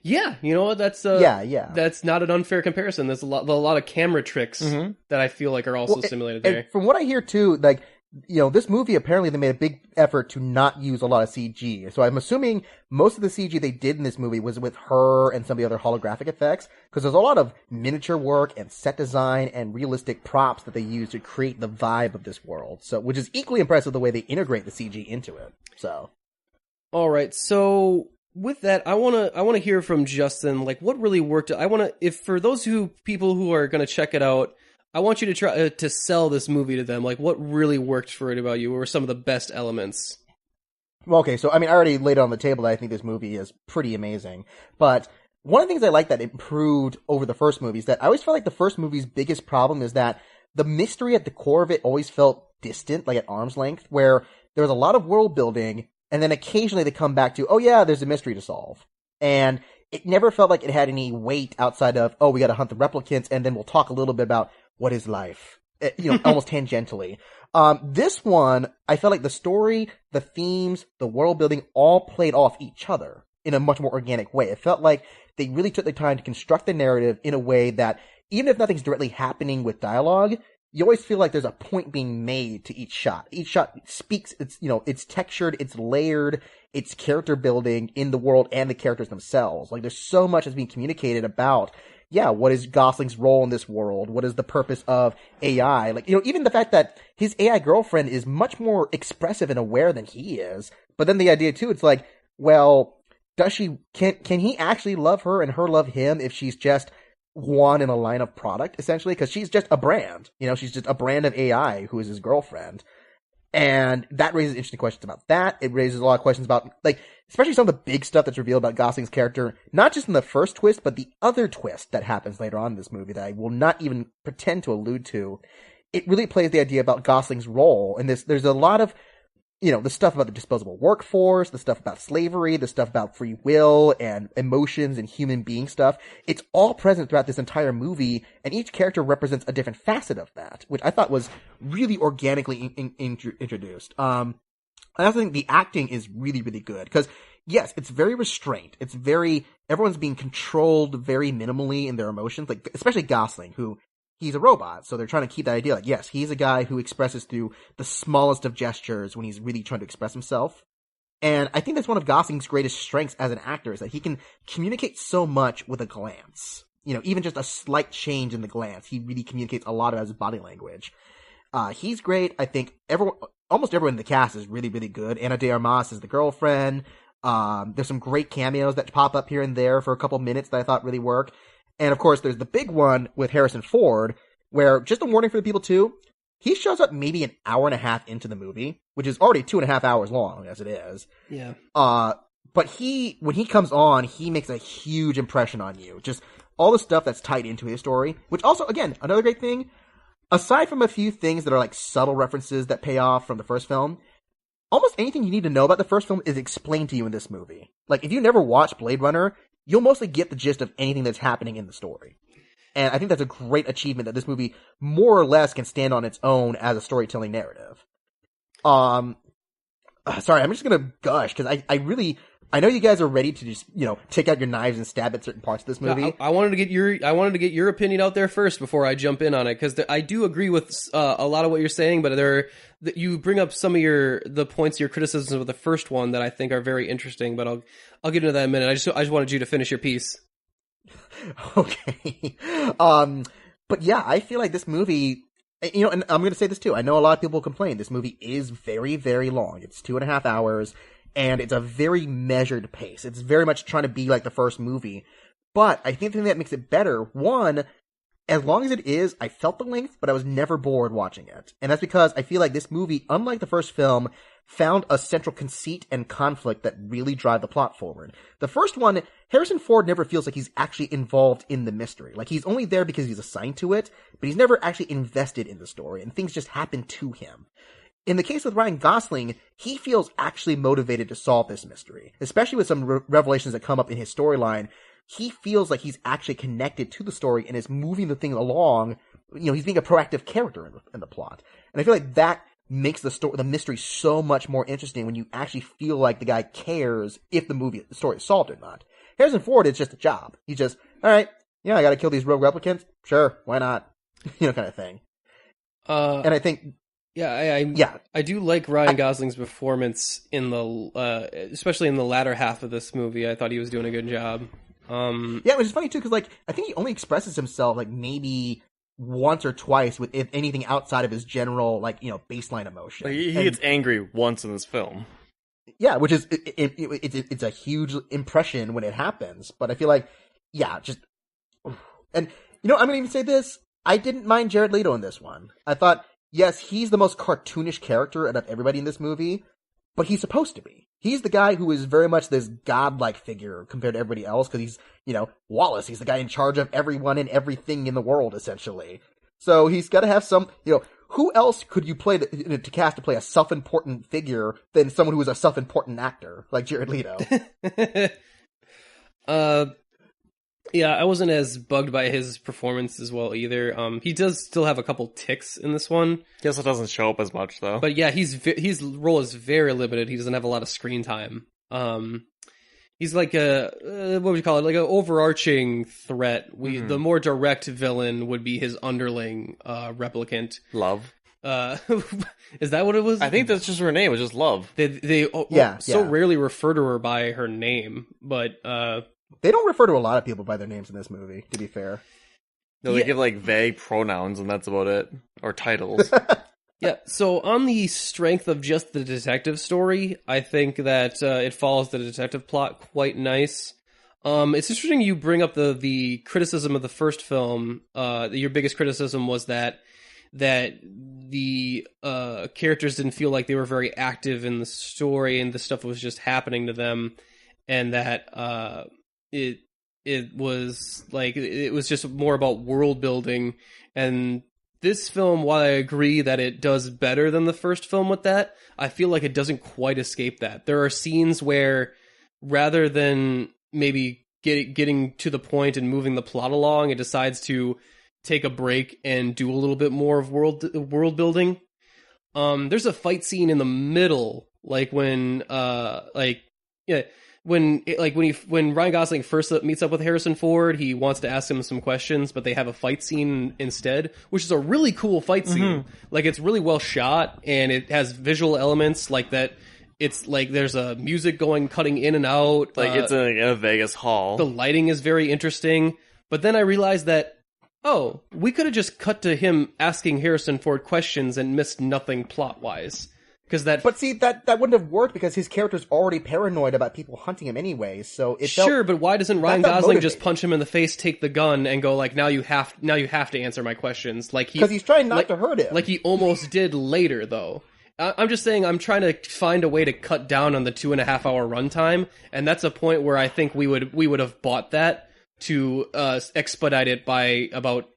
Yeah, that's that's not an unfair comparison. There's a lot of camera tricks that I feel are also simulated there. From what I hear too, this movie, apparently they made a big effort to not use a lot of CG. So I'm assuming most of the CG they did in this movie was with her and some of the other holographic effects, because there's a lot of miniature work and set design and realistic props that they use to create the vibe of this world. So, which is equally impressive the way they integrate the CG into it. So. All right. So with that, I want to hear from Justin, what really worked. If for those people who are going to check it out, I want you to try to sell this movie to them. What really worked for it about you? What were some of the best elements? Well, okay, so I already laid it on the table that I think this movie is pretty amazing. But one of the things I like that improved over the first movie is that I always felt like the first movie's biggest problem is that the mystery at the core of it always felt distant, at arm's length, where there was a lot of world building, and then occasionally they come back to, oh yeah, there's a mystery to solve. And it never felt like it had any weight outside of, oh, we gotta hunt the replicants, and then we'll talk a little bit about what is life, almost tangentially. This one, I felt like the story, the themes, the world building all played off each other in a much more organic way. It felt like they really took the time to construct the narrative in a way that, even if nothing's directly happening with dialogue, you always feel like there's a point being made to each shot. Each shot speaks, it's textured, it's layered, it's character building in the world and the characters themselves. Like, there's so much that's being communicated about, what is Gosling's role in this world? What is the purpose of AI? Like, even the fact that his AI girlfriend is much more expressive and aware than he is. But then the idea too, it's like, well, can he actually love her and her love him if she's just one in a line of product, essentially? Because she's just a brand. She's just a brand of AI who is his girlfriend. And that raises interesting questions about that. It raises a lot of questions about, like, especially some of the big stuff that's revealed about Gosling's character, not just in the first twist, but the other twist that happens later on in this movie that I will not even pretend to allude to. It really plays the idea about Gosling's role. And there's a lot of, the stuff about the disposable workforce, the stuff about slavery, the stuff about free will and emotions and human being stuff. It's all present throughout this entire movie, and each character represents a different facet of that, which I thought was really organically introduced. I also think the acting is really, really good, because yes, it's very restrained. Everyone's being controlled very minimally in their emotions, like, especially Gosling, who, he's a robot, so they're trying to keep that idea, like, yes, he's a guy who expresses through the smallest of gestures when he's really trying to express himself. And I think that's one of Gosling's greatest strengths as an actor, is that he can communicate so much with a glance. Even just a slight change in the glance, he really communicates a lot of his body language. He's great. I think almost everyone in the cast is really, really good. Ana de Armas is the girlfriend. There's some great cameos that pop up here and there for a couple minutes that I thought really work. And of course, there's the big one with Harrison Ford, where, just a warning for the people too, he shows up maybe an hour and a half into the movie, which is already 2.5 hours long as it is. Yeah. But when he comes on, he makes a huge impression on you. Just all the stuff that's tied into his story, which also, again, another great thing, aside from a few things that are like subtle references that pay off from the first film, almost anything you need to know about the first film is explained to you in this movie. Like, if you never watched Blade Runner, you'll mostly get the gist of anything that's happening in the story. And I think that's a great achievement that this movie more or less can stand on its own as a storytelling narrative. Sorry, I'm just gonna gush, because I know you guys are ready to just, take out your knives and stab at certain parts of this movie. I wanted to get your opinion out there first before I jump in on it, because I do agree with a lot of what you're saying, but you bring up some of the points, your criticisms of the first one that I think are very interesting. But I'll get into that in a minute. I just wanted you to finish your piece. Okay. But yeah, I feel like this movie, and I'm going to say this too. I know a lot of people complain this movie is very, very long. It's 2.5 hours. And it's a very measured pace. It's very much trying to be like the first movie. But I think the thing that makes it better, one, as long as it is, I felt the length, but I was never bored watching it. And that's because I feel like this movie, unlike the first film, found a central conceit and conflict that really drive the plot forward. The first one, Harrison Ford never feels like he's actually involved in the mystery. Like, he's only there because he's assigned to it, but he's never actually invested in the story, and things just happen to him. In the case with Ryan Gosling, he feels actually motivated to solve this mystery, especially with some revelations that come up in his storyline. He feels like he's actually connected to the story and is moving the thing along. He's being a proactive character in the plot. And I feel like that makes the mystery so much more interesting when you actually feel like the guy cares if the story is solved or not. Harrison Ford is just a job. He's just, all right, I gotta kill these rogue replicants. Sure, why not? Kind of thing. And I think... Yeah, I do like Ryan Gosling's performance in especially in the latter half of this movie. I thought he was doing a good job. Which is funny too, because I think he only expresses himself maybe once or twice with, if anything, outside of his general baseline emotion. He gets angry once in this film. Yeah, which is it's a huge impression when it happens. But I feel like, and I'm gonna even say this: I didn't mind Jared Leto in this one. I thought, yes, he's the most cartoonish character out of everybody in this movie, but he's supposed to be. He's the guy who is very much this godlike figure compared to everybody else, because he's, Wallace. He's the guy in charge of everyone and everything in the world, essentially. So he's got to have some, who else could you play to cast to play a self-important figure than someone who is a self-important actor, like Jared Leto? Yeah, I wasn't as bugged by his performance as well either. He does still have a couple ticks in this one, Guess it doesn't show up as much though. but yeah, his role is very limited. He doesn't have a lot of screen time. He's like a what would you call it? Like an overarching threat. The more direct villain would be his underling replicant. Love. Is that what it was? I think that's just her name. It was just Love. They so rarely refer to her by her name, but they don't refer to a lot of people by their names in this movie, to be fair. No, they give like vague pronouns and that's about it. Or titles. Yeah, so on the strength of just the detective story, I think that it follows the detective plot quite nice. It's interesting you bring up the criticism of the first film. Your biggest criticism was that the characters didn't feel like they were very active in the story and the stuff was just happening to them, and that it was just more about world building. And this film, while I agree that it does better than the first film with that, I feel like it doesn't quite escape that. There are scenes where, rather than maybe getting to the point and moving the plot along, it decides to take a break and do a little bit more of world building. There's a fight scene in the middle, like when when Ryan Gosling first meets up with Harrison Ford, he wants to ask him some questions, but they have a fight scene instead, which is a really cool fight scene. Like, it's really well shot, and it has visual elements like that. It's like there's a music cutting in and out. Like it's in a Vegas hall. The lighting is very interesting. But then I realized that, we could have just cut to him asking Harrison Ford questions and missed nothing plot-wise. But see, that wouldn't have worked because his character's already paranoid about people hunting him anyway. So but why doesn't Ryan Gosling just punch him in the face, take the gun, and go like, now you have to answer my questions? Like because he's trying not to hurt him, like he almost did later, though. I'm just saying, I'm trying to find a way to cut down on the 2.5 hour runtime, and that's a point where I think we would have bought that to expedite it by about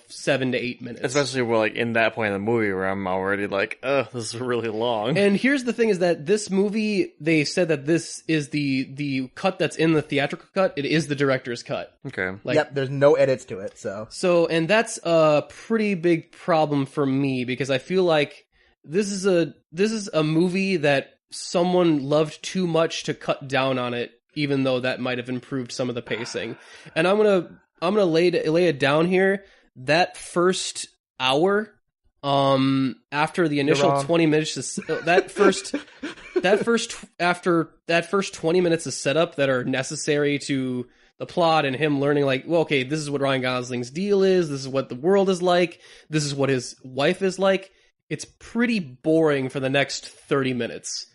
7 to 8 minutes. Especially like in that point in the movie where I'm already like, this is really long. And here's the thing: is that this movie, they said that this is the cut that's in the theatrical cut. It is the director's cut. Okay. Yep. There's no edits to it. So and that's a pretty big problem for me because I feel like this is a movie that someone loved too much to cut down on it, even though that might have improved some of the pacing. And I'm gonna lay it down here. That first hour, after the initial 20 minutes, that first 20 minutes of setup that are necessary to the plot and him learning, like, well, okay, this is what Ryan Gosling's deal is. This is what the world is like. This is what his wife is like. It's pretty boring for the next 30 minutes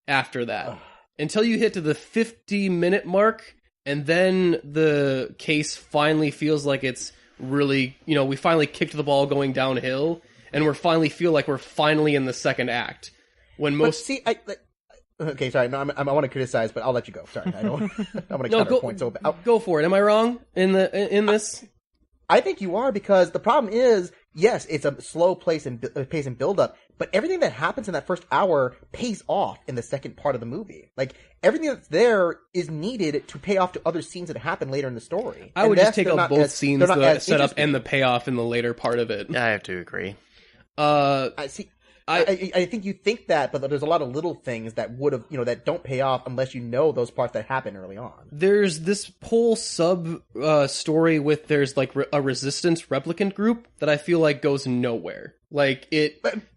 after that. Until you hit to the 50-minute mark, and then the case finally feels like it's really, we finally kicked the ball going downhill, and we're finally in the second act. When most... But see, okay, sorry, no, I want to criticize, but I'll let you go. Sorry, I want to counterpoint. So go for it. Am I wrong in this? I think you are, because the problem is, yes, it's a slow pace and build up, but everything that happens in that first hour pays off in the second part of the movie. Like, everything that's there is needed to pay off to other scenes that happen later in the story. I would just take out both scenes, the setup and the payoff in the later part of it. I have to agree. I think you think that, but there's a lot of little things that would have, that don't pay off unless you know those parts that happen early on. There's this whole sub story with there's like a resistance replicant group that I feel like goes nowhere. Like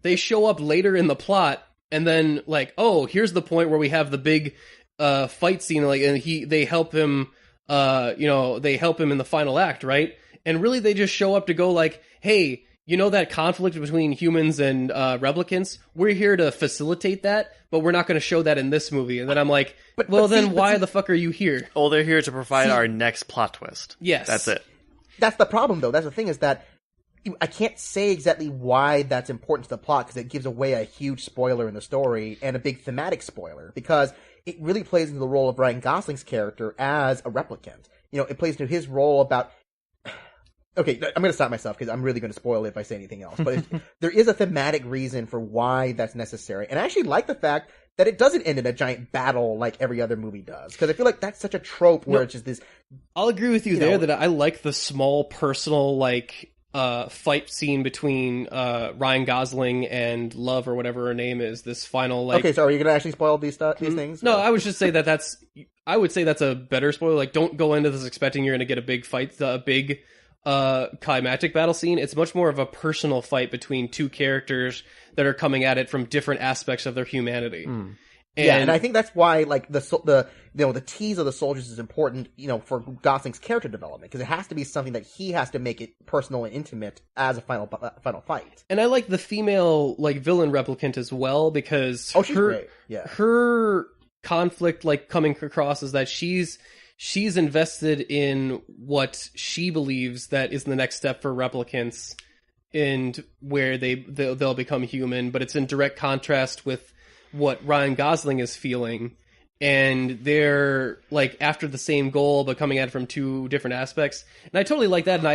they show up later in the plot, and then like, here's the point where we have the big fight scene, like, and they help him, they help him in the final act, right? And really, they just show up to go like, hey. That conflict between humans and replicants? We're here to facilitate that, but we're not going to show that in this movie. And then I'm like, why the fuck are you here? Oh, they're here to provide our next plot twist. Yes. That's it. That's the problem, though. That's the thing, is that I can't say exactly why that's important to the plot, because it gives away a huge spoiler in the story, and a big thematic spoiler, because it really plays into the role of Ryan Gosling's character as a replicant. It plays into his role about... Okay, I'm going to stop myself because I'm really going to spoil it if I say anything else. But there is a thematic reason for why that's necessary. And I actually like the fact that it doesn't end in a giant battle like every other movie does. Because I feel like that's such a trope where it's just this... I'll agree with you there that I like the small personal, like, fight scene between Ryan Gosling and Love, or whatever her name is, this final, like... Okay, so are you going to actually spoil these things? No, I would just say I would say that's a better spoiler. Like, don't go into this expecting you're going to get a big fight, a big climactic battle scene. It's much more of a personal fight between two characters that are coming at it from different aspects of their humanity. And I think that's why, like, the tease of the soldiers is important, for Gosling's character development, because it has to be something that he has to make it personal and intimate as a final fight. And I like the female, like, villain replicant as well, because she's great. Yeah. Her conflict, like, coming across is that she's invested in what she believes that is the next step for replicants, and where they'll become human, but it's in direct contrast with what Ryan Gosling is feeling, and they're, like, after the same goal but coming at it from two different aspects. And I totally like that, and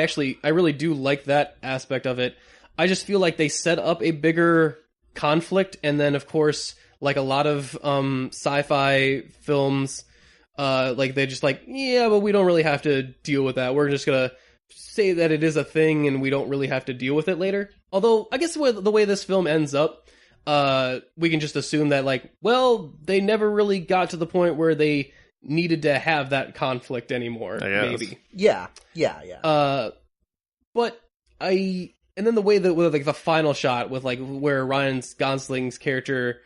I really do like that aspect of it. I just feel like they set up a bigger conflict, and then, of course, like a lot of sci-fi films, like, they just like, yeah, but we don't really have to deal with that. We're just gonna say that it is a thing, and we don't really have to deal with it later. Although, I guess the way this film ends up, we can just assume that, like, well, they never really got to the point where they needed to have that conflict anymore. Maybe. Yeah. But and then the way that, with, like, the final shot with, like, where Ryan Gosling's character,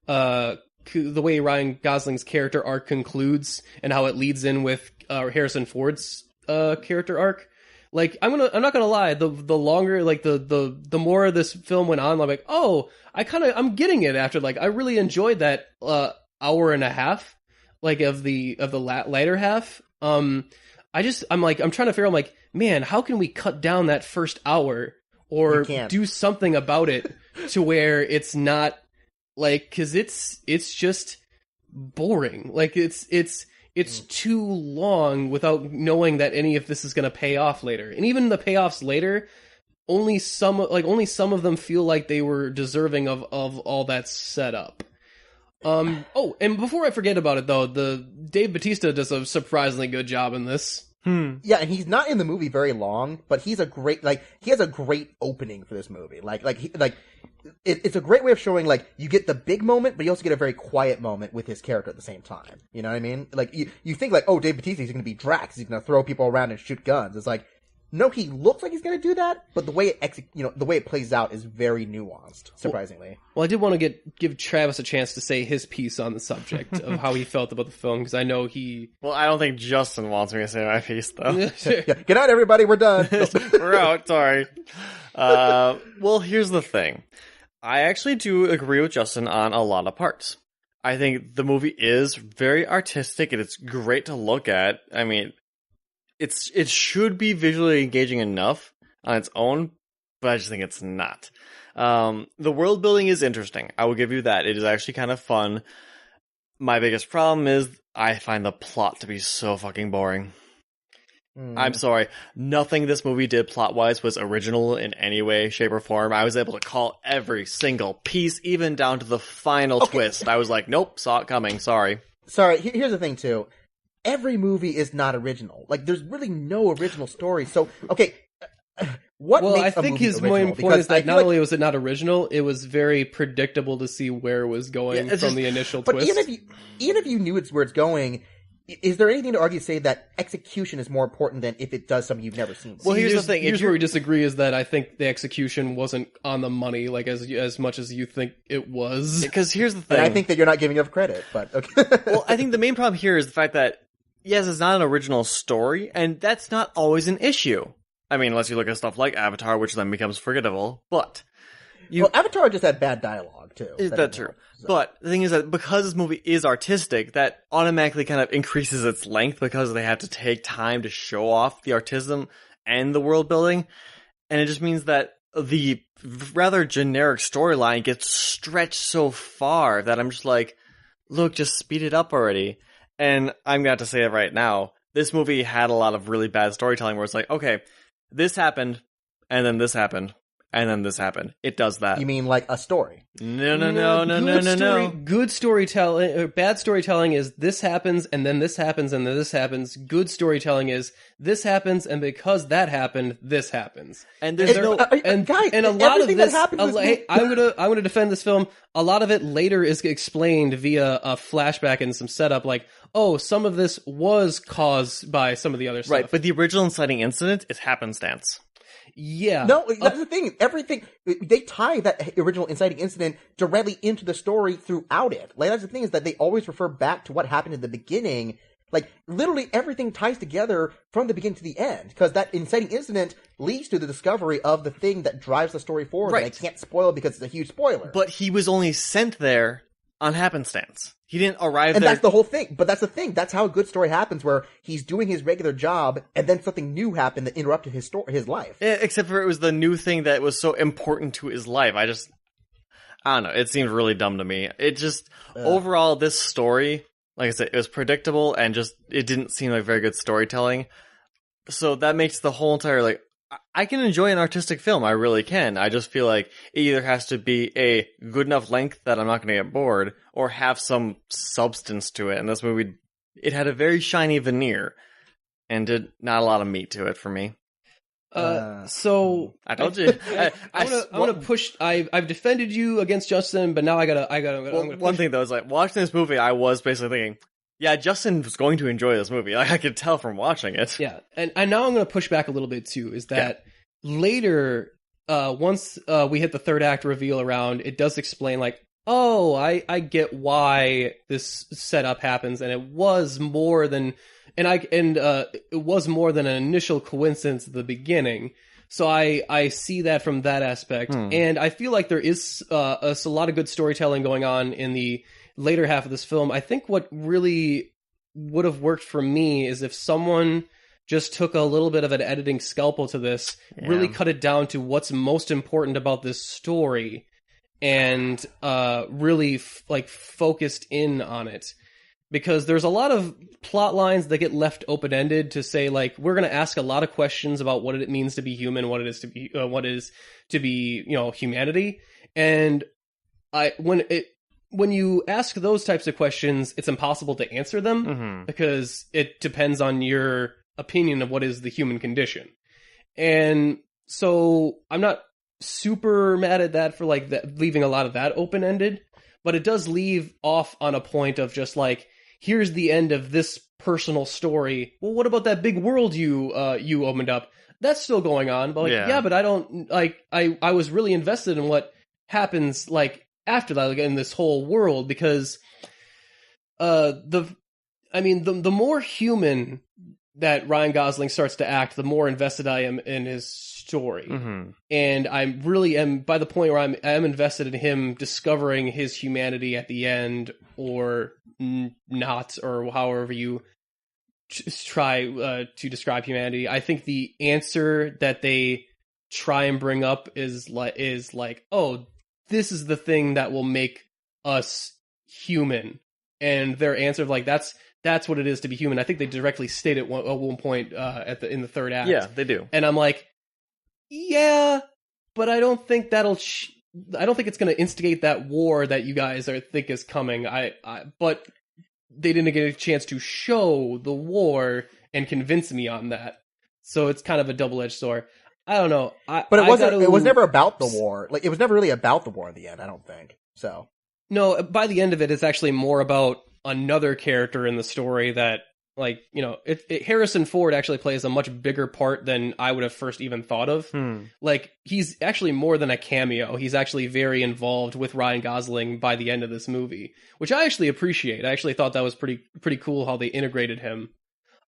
the way Ryan Gosling's character arc concludes, and how it leads in with Harrison Ford's character arc. Like, I'm not gonna lie, the longer, like, the more this film went on, I'm like, oh, I'm getting it after, like, I really enjoyed that hour and a half, like, of the later half. I'm trying to figure out, like, man, how can we cut down that first hour, or do something about it to where it's not, like, cause it's just boring. Like, it's too long without knowing that any of this is going to pay off later. And even the payoffs later, only some of them feel like they were deserving of all that setup. And before I forget about it, though, Dave Bautista does a surprisingly good job in this. Yeah, and he's not in the movie very long, but he has a great opening for this movie. It's a great way of showing, like, you get the big moment, but you also get a very quiet moment with his character at the same time. You know what I mean? Like, you think, like, oh, Dave Bautista, he's going to be Drax, he's going to throw people around and shoot guns. It's like, no, he looks like he's going to do that, but the way it plays out is very nuanced, surprisingly. Well, I did want to give Travis a chance to say his piece on the subject of how he felt about the film, because I know he... Well, I don't think Justin wants me to say my piece, though. Yeah. Good night, everybody, we're done. We're out, sorry. Well, here's the thing. I actually do agree with Justin on a lot of parts. I think the movie is very artistic, and it's great to look at. I mean, it should be visually engaging enough on its own, but I just think it's not. The world building is interesting. I will give you that. It is actually kind of fun. My biggest problem is I find the plot to be so fucking boring. I'm sorry. Nothing this movie did plot-wise was original in any way, shape, or form. I was able to call every single piece, even down to the final twist. I was like, nope, saw it coming. Sorry. Here's the thing, too. Every movie is not original. Like, there's really no original story. So, okay, I think his main point is that not only was it not original, it was very predictable to see where it was going from the initial twist. But even if you knew where it's going, is there anything to argue to say that execution is more important than if it does something you've never seen? Well, here's the thing. Here's where we disagree, is that I think the execution wasn't on the money, like, as much as you think it was. Because here's the thing. And I think that you're not giving enough credit, but okay. Well, I think the main problem here is the fact that, yes, it's not an original story, and that's not always an issue. I mean, unless you look at stuff like Avatar, which then becomes forgettable, but... Avatar just had bad dialogue, too. Is that true? So. But the thing is that because this movie is artistic, that automatically kind of increases its length because they have to take time to show off the artism and the world building. And it just means that the rather generic storyline gets stretched so far that I'm just like, look, just speed it up already. And I'm going to have to say it right now. This movie had a lot of really bad storytelling where it's like, okay, this happened, and then this happened. and then this happened. It does that. You mean like a story? No. Good storytelling, bad storytelling is this happens and then this happens and then this happens. Good storytelling is this happens and because that happened, this happens. And there's Guys, and a lot of everything this, that happens in this hey, I'm gonna defend this film. A lot of it later is explained via a flashback and some setup, like, oh, some of this was caused by some of the other stuff. right, but the original inciting incident is happenstance. Yeah. No, that's the thing. Everything, they tie that original inciting incident directly into the story throughout it. Like, that's the thing, is that they always refer back to what happened in the beginning. Like, literally everything ties together from the beginning to the end. Because that inciting incident leads to the discovery of the thing that drives the story forward. Right. That I can't spoil because it's a huge spoiler. But he was only sent there on happenstance. He didn't arrive And there. that's the whole thing. But that's the thing. That's how a good story happens, where he's doing his regular job, and then something new happened that interrupted his life. Except for it was the new thing that was so important to his life. I don't know. It seems really dumb to me. It just, overall, this story, like I said, it was predictable and just, it didn't seem like very good storytelling. So that makes the whole entire, like, I can enjoy an artistic film. I really can. I just feel like it either has to be a good enough length that I'm not going to get bored, or have some substance to it. And this movie, it had a very shiny veneer and did not a lot of meat to it for me. So I told you. I'm gonna push. I've defended you against Justin, but now I gotta. One thing though is, like, watching this movie, I was basically thinking, yeah, Justin was going to enjoy this movie. Like, I could tell from watching it. Yeah, and now I'm gonna push back a little bit too. Is that later, once we hit the third act reveal around, it does explain, like, oh, I get why this setup happens, and it was more than. It was more than an initial coincidence at the beginning. So I see that from that aspect. And I feel like there is a lot of good storytelling going on in the later half of this film. I think what really would have worked for me is if someone just took a little bit of an editing scalpel to this, really cut it down to what's most important about this story, and really focused in on it. Because there's a lot of plot lines that get left open-ended to say, like, we're going to ask a lot of questions about what it means to be human, what is to be, humanity. And when you ask those types of questions, it's impossible to answer them because it depends on your opinion of what is the human condition. And so I'm not super mad at that for, like, leaving a lot of that open-ended, but it does leave off on a point of just, like, here's the end of this personal story. Well, what about that big world you opened up? That's still going on. But but I don't like. I was really invested in what happens, like, after that, like, in this whole world, because the more human that Ryan Gosling starts to act, the more invested I am in his story. And I really am, by the point where I am invested in him discovering his humanity at the end, or not, or however you try to describe humanity. I think the answer that they try and bring up is like, oh, this is the thing that will make us human. And their answer of, like, that's what it is to be human. I think they directly state it at one point in the third act. Yeah, they do. And I'm like, yeah, but I don't think that'll. I don't think it's going to instigate that war that you guys think is coming. But they didn't get a chance to show the war and convince me on that. So it's kind of a double-edged sword. I don't know. But it wasn't. It was never about the war. Like, it was never really about the war in the end, I don't think. So no, by the end of it, it's actually more about another character in the story that, like, Harrison Ford actually plays a much bigger part than I would have first even thought of. Like, he's actually more than a cameo. He's actually very involved with Ryan Gosling by the end of this movie, which I actually appreciate. I actually thought that was pretty cool how they integrated him,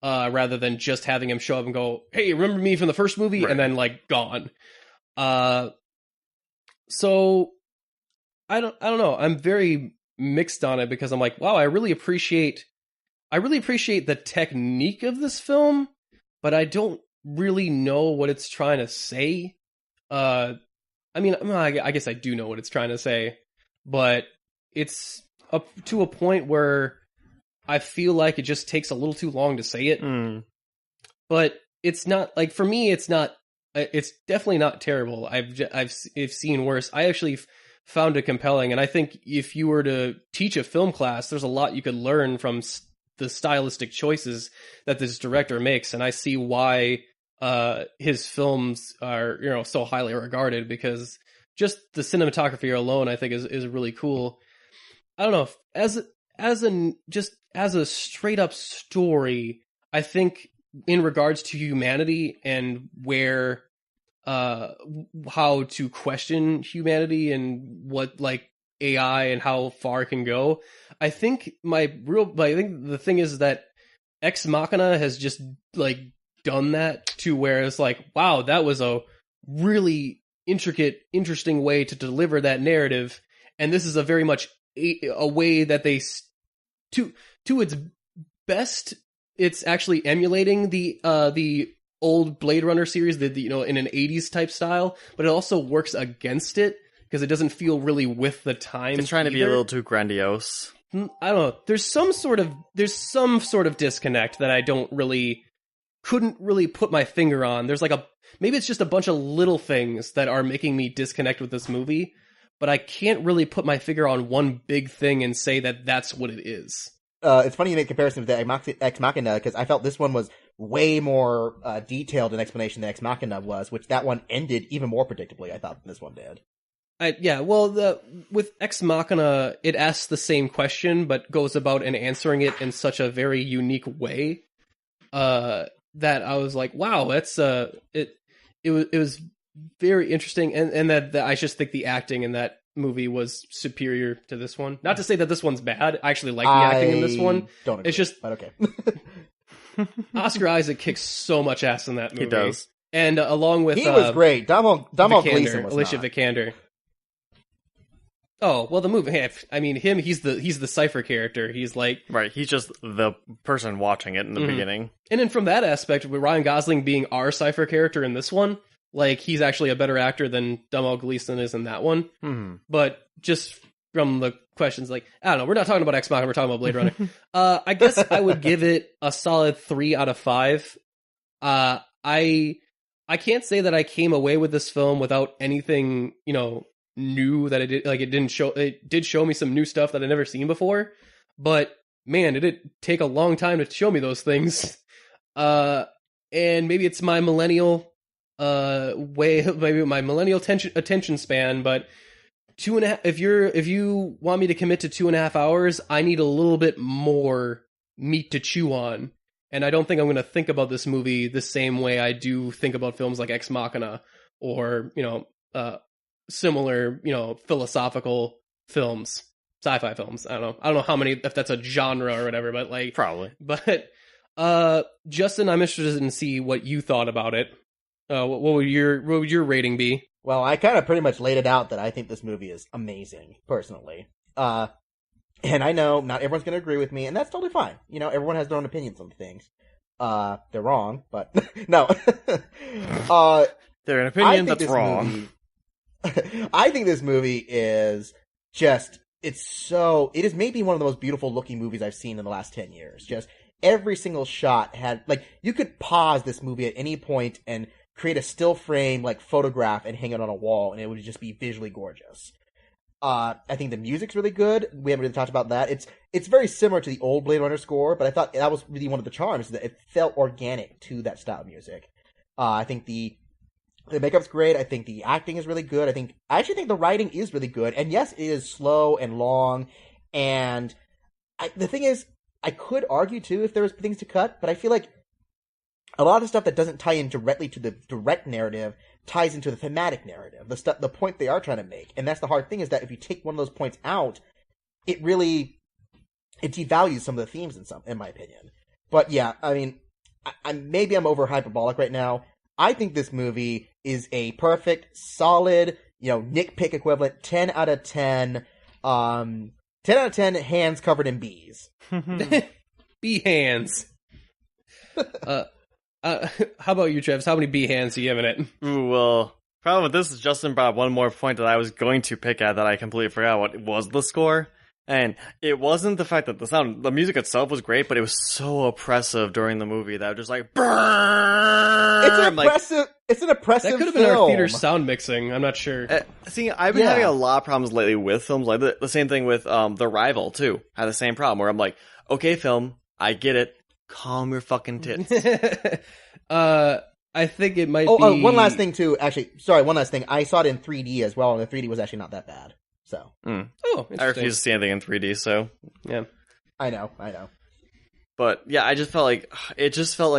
rather than just having him show up and go, "Hey, remember me from the first movie?" Right. And then, like, gone. So I don't know. I'm very mixed on it, because I'm like, wow, I really appreciate the technique of this film, but I don't really know what it's trying to say. I guess I do know what it's trying to say, but it's up to a point where I feel like it just takes a little too long to say it. But it's not, like, for me, it's not it's definitely not terrible. I've seen worse. I actually found it compelling, and I think if you were to teach a film class, there's a lot you could learn from the stylistic choices that this director makes, and I see why his films are so highly regarded, because just the cinematography alone I think is really cool. I don't know, as a straight up story, I think in regards to humanity and where how to question humanity and what like AI and how far it can go, I think the thing is that Ex Machina has just like done that to where it's like, wow, that was a really intricate, interesting way to deliver that narrative, and this is a very much a way that they to its best, it's actually emulating the old Blade Runner series, in an 80s type style, but it also works against it because it doesn't feel really with the time. It's trying to be a little too grandiose. I don't know. There's some sort of disconnect that I couldn't really put my finger on. There's like maybe it's just a bunch of little things that are making me disconnect with this movie, but I can't really put my finger on one big thing and say that that's what it is. It's funny you make comparison with the Ex Machina, because I felt this one was way more detailed in explanation than Ex Machina was, which that one ended even more predictably, I thought, than this one did. With Ex Machina, it asks the same question, but goes about and answering it in such a very unique way, that I was like, wow, that's it was very interesting, and that I just think the acting in that movie was superior to this one. Not to say that this one's bad. I actually like the acting in this one. Don't agree, it's just, but okay. Oscar Isaac kicks so much ass in that movie. He does. And along with... He was great. Domhnall Gleeson was Alicia not. Vikander. Oh, well, the movie... I mean, he's the Cypher character. He's like... Right, he's just the person watching it in the beginning. And then from that aspect, with Ryan Gosling being our Cypher character in this one, like, he's actually a better actor than Domhnall Gleeson is in that one. Mm-hmm. But just from the questions, like, I don't know, we're not talking about Ex Machina, we're talking about Blade Runner. I guess I would give it a solid 3 out of 5. I can't say that I came away with this film without anything, new that it did. Like, it did show me some new stuff that I'd never seen before. But man, did it take a long time to show me those things. And maybe it's my millennial maybe my millennial attention span, but 2.5, if you want me to commit to 2.5 hours, I need a little bit more meat to chew on. And I don't think I'm going to think about this movie the same way I do think about films like Ex Machina or, similar, philosophical films, sci-fi films. I don't know how many, if that's a genre or whatever, but like... Probably. But, Justin, I'm interested in see what you thought about it. What would your rating be? Well, I kind of pretty much laid it out that I think this movie is amazing, personally. And I know not everyone's going to agree with me, and that's totally fine. Everyone has their own opinions on things. They're wrong, but no. They're an opinion that's wrong. I think this movie is just, it is maybe one of the most beautiful looking movies I've seen in the last 10 years. Just every single shot had, like, you could pause this movie at any point and create a still frame, like, photograph and hang it on a wall, and it would just be visually gorgeous. I think the music's really good. We haven't really talked about that. It's very similar to the old Blade Runner score, but I thought that was really one of the charms, that it felt organic to that style of music. I think the makeup's great. I think the acting is really good. I actually think the writing is really good. And yes, it is slow and long. And the thing is, I could argue too if there was things to cut, but I feel like a lot of stuff that doesn't tie in directly to the direct narrative ties into the thematic narrative, the point they are trying to make. And that's the hard thing, is that if you take one of those points out, it devalues some of the themes in my opinion. But yeah, I mean, maybe I'm over hyperbolic right now. I think this movie is a perfect, solid, nitpick equivalent, 10 out of 10, 10 out of 10 hands covered in bees. Bee hands. How about you, Travis? How many bee hands are you giving it? Ooh, well, problem with this is Justin brought up one more point that I was going to pick at that I completely forgot what was the score. And it wasn't the fact that the music itself was great, but it was so oppressive during the movie that I was just like, brrrr! It's an oppressive. It's an oppressive. That could have film. been our theater sound mixing. I'm not sure. See, I've been having a lot of problems lately with films like the same thing with The Rival too. I had the same problem where I'm like, okay, film, I get it. Calm your fucking tits. I think it might be. Oh, one last thing too. Actually, sorry, one last thing. I saw it in 3D as well, and the 3D was actually not that bad. So. Oh, interesting. I refuse to see anything in 3D. So. Yeah. I know. But yeah, I just felt like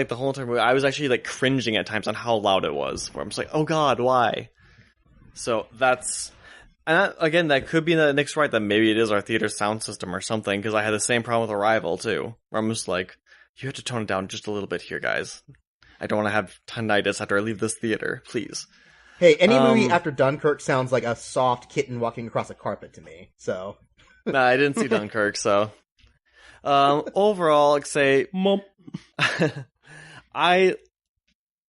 the whole entire movie, I was actually like cringing at times on how loud it was. Where I'm just like, oh god, why? So that could be that Nick's right that maybe it is our theater sound system or something. Because I had the same problem with Arrival too, where I'm just like, you have to tone it down just a little bit here, guys. I don't want to have tinnitus after I leave this theater, please. Hey, any movie after Dunkirk sounds like a soft kitten walking across a carpet to me. So. Nah, I didn't see Dunkirk, so. Overall, I'd say,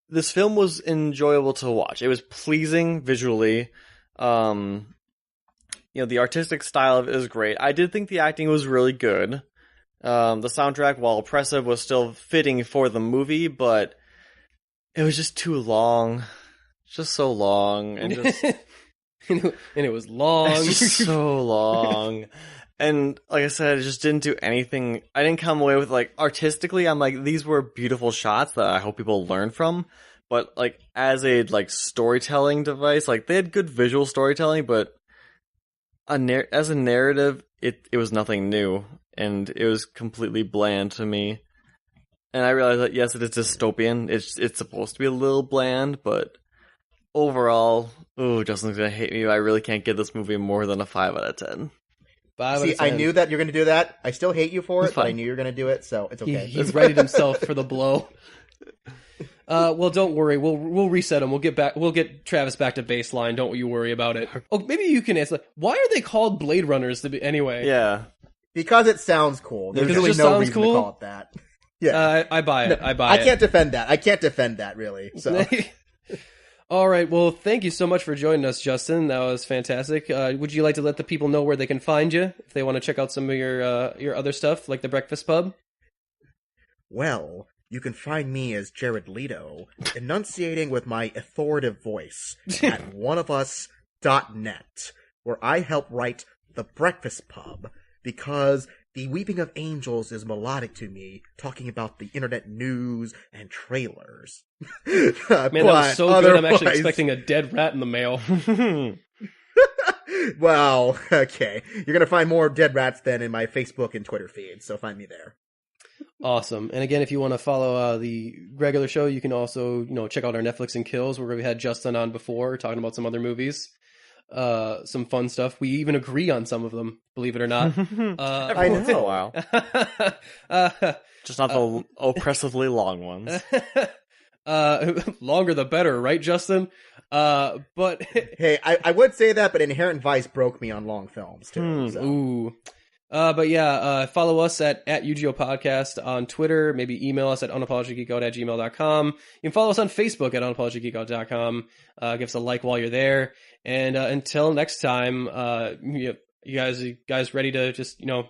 this film was enjoyable to watch. It was pleasing visually. The artistic style of it is great. I did think the acting was really good. The soundtrack, while oppressive, was still fitting for the movie, but it was just too long. Just so long, and just and it was long. Just so long. And like I said, it just didn't do anything. I didn't come away with like artistically. I'm like, these were beautiful shots that I hope people learn from. But like as a like storytelling device, like they had good visual storytelling, but as a narrative, it was nothing new, and it was completely bland to me. And I realized that yes, it is dystopian. It's supposed to be a little bland, but overall, Justin's gonna hate me. I really can't give this movie more than a 5 out of 10. See, I knew that you're going to do that. I still hate you for it, but I knew you were going to do it, so it's okay. He's readied himself for the blow. Well, don't worry. We'll reset him. We'll get Travis back to baseline. Don't you worry about it. Oh, maybe you can answer. Why are they called Blade Runners anyway? Yeah, because it sounds cool. There's really no reason to call it that. Yeah, I buy it. I can't defend that. I can't defend that really. So. All right. Well, thank you so much for joining us, Justin. That was fantastic. Would you like to let the people know where they can find you if they want to check out some of your other stuff, like the Breakfast Pub? Well, you can find me as Jared Leto, enunciating with my authoritative voice at oneofus.net, where I help write The Breakfast Pub, because the Weeping of Angels is melodic to me, talking about the internet news and trailers. Man, that was so good, I'm actually expecting a dead rat in the mail. Well, okay. You're going to find more dead rats then in my Facebook and Twitter feed, so find me there. Awesome. And again, if you want to follow the regular show, you can also check out our Netflix and Kills, where we had Justin on before, talking about some other movies. Some fun stuff. We even agree on some of them, believe it or not. I know. A while. Just not the oppressively long ones. Longer the better, right, Justin? But hey, I would say that, but Inherent Vice broke me on long films too. So. Ooh. But yeah, follow us at UGO Podcast on Twitter. Maybe email us at unapologeticgeekout@gmail.com. You can follow us on Facebook at unapologeticgeekout.com. Give us a like while you're there. And until next time, you guys ready to just go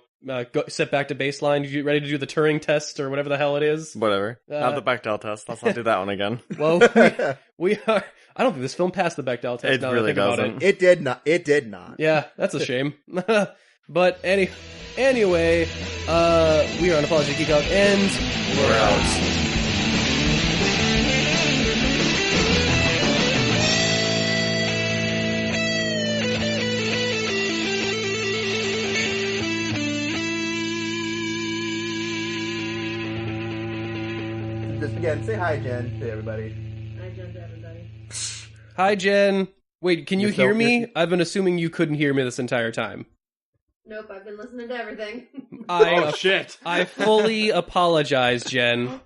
sit back to baseline? You ready to do the Turing test or whatever the hell it is? Whatever. Not the Bechdel test. Let's not do that one again. Well, we are. I don't think this film passed the Bechdel test. It really doesn't. It did not. It did not. Yeah, that's a shame. But anyway, we are Unapologetic Geek Out, and we're out. Just again, say hi, Jen, to everybody. Hi, Jen, to everybody. Hi, Jen. Wait, can you hear me? I've been assuming you couldn't hear me this entire time. Nope, I've been listening to everything. Oh, shit. I fully apologize, Jen.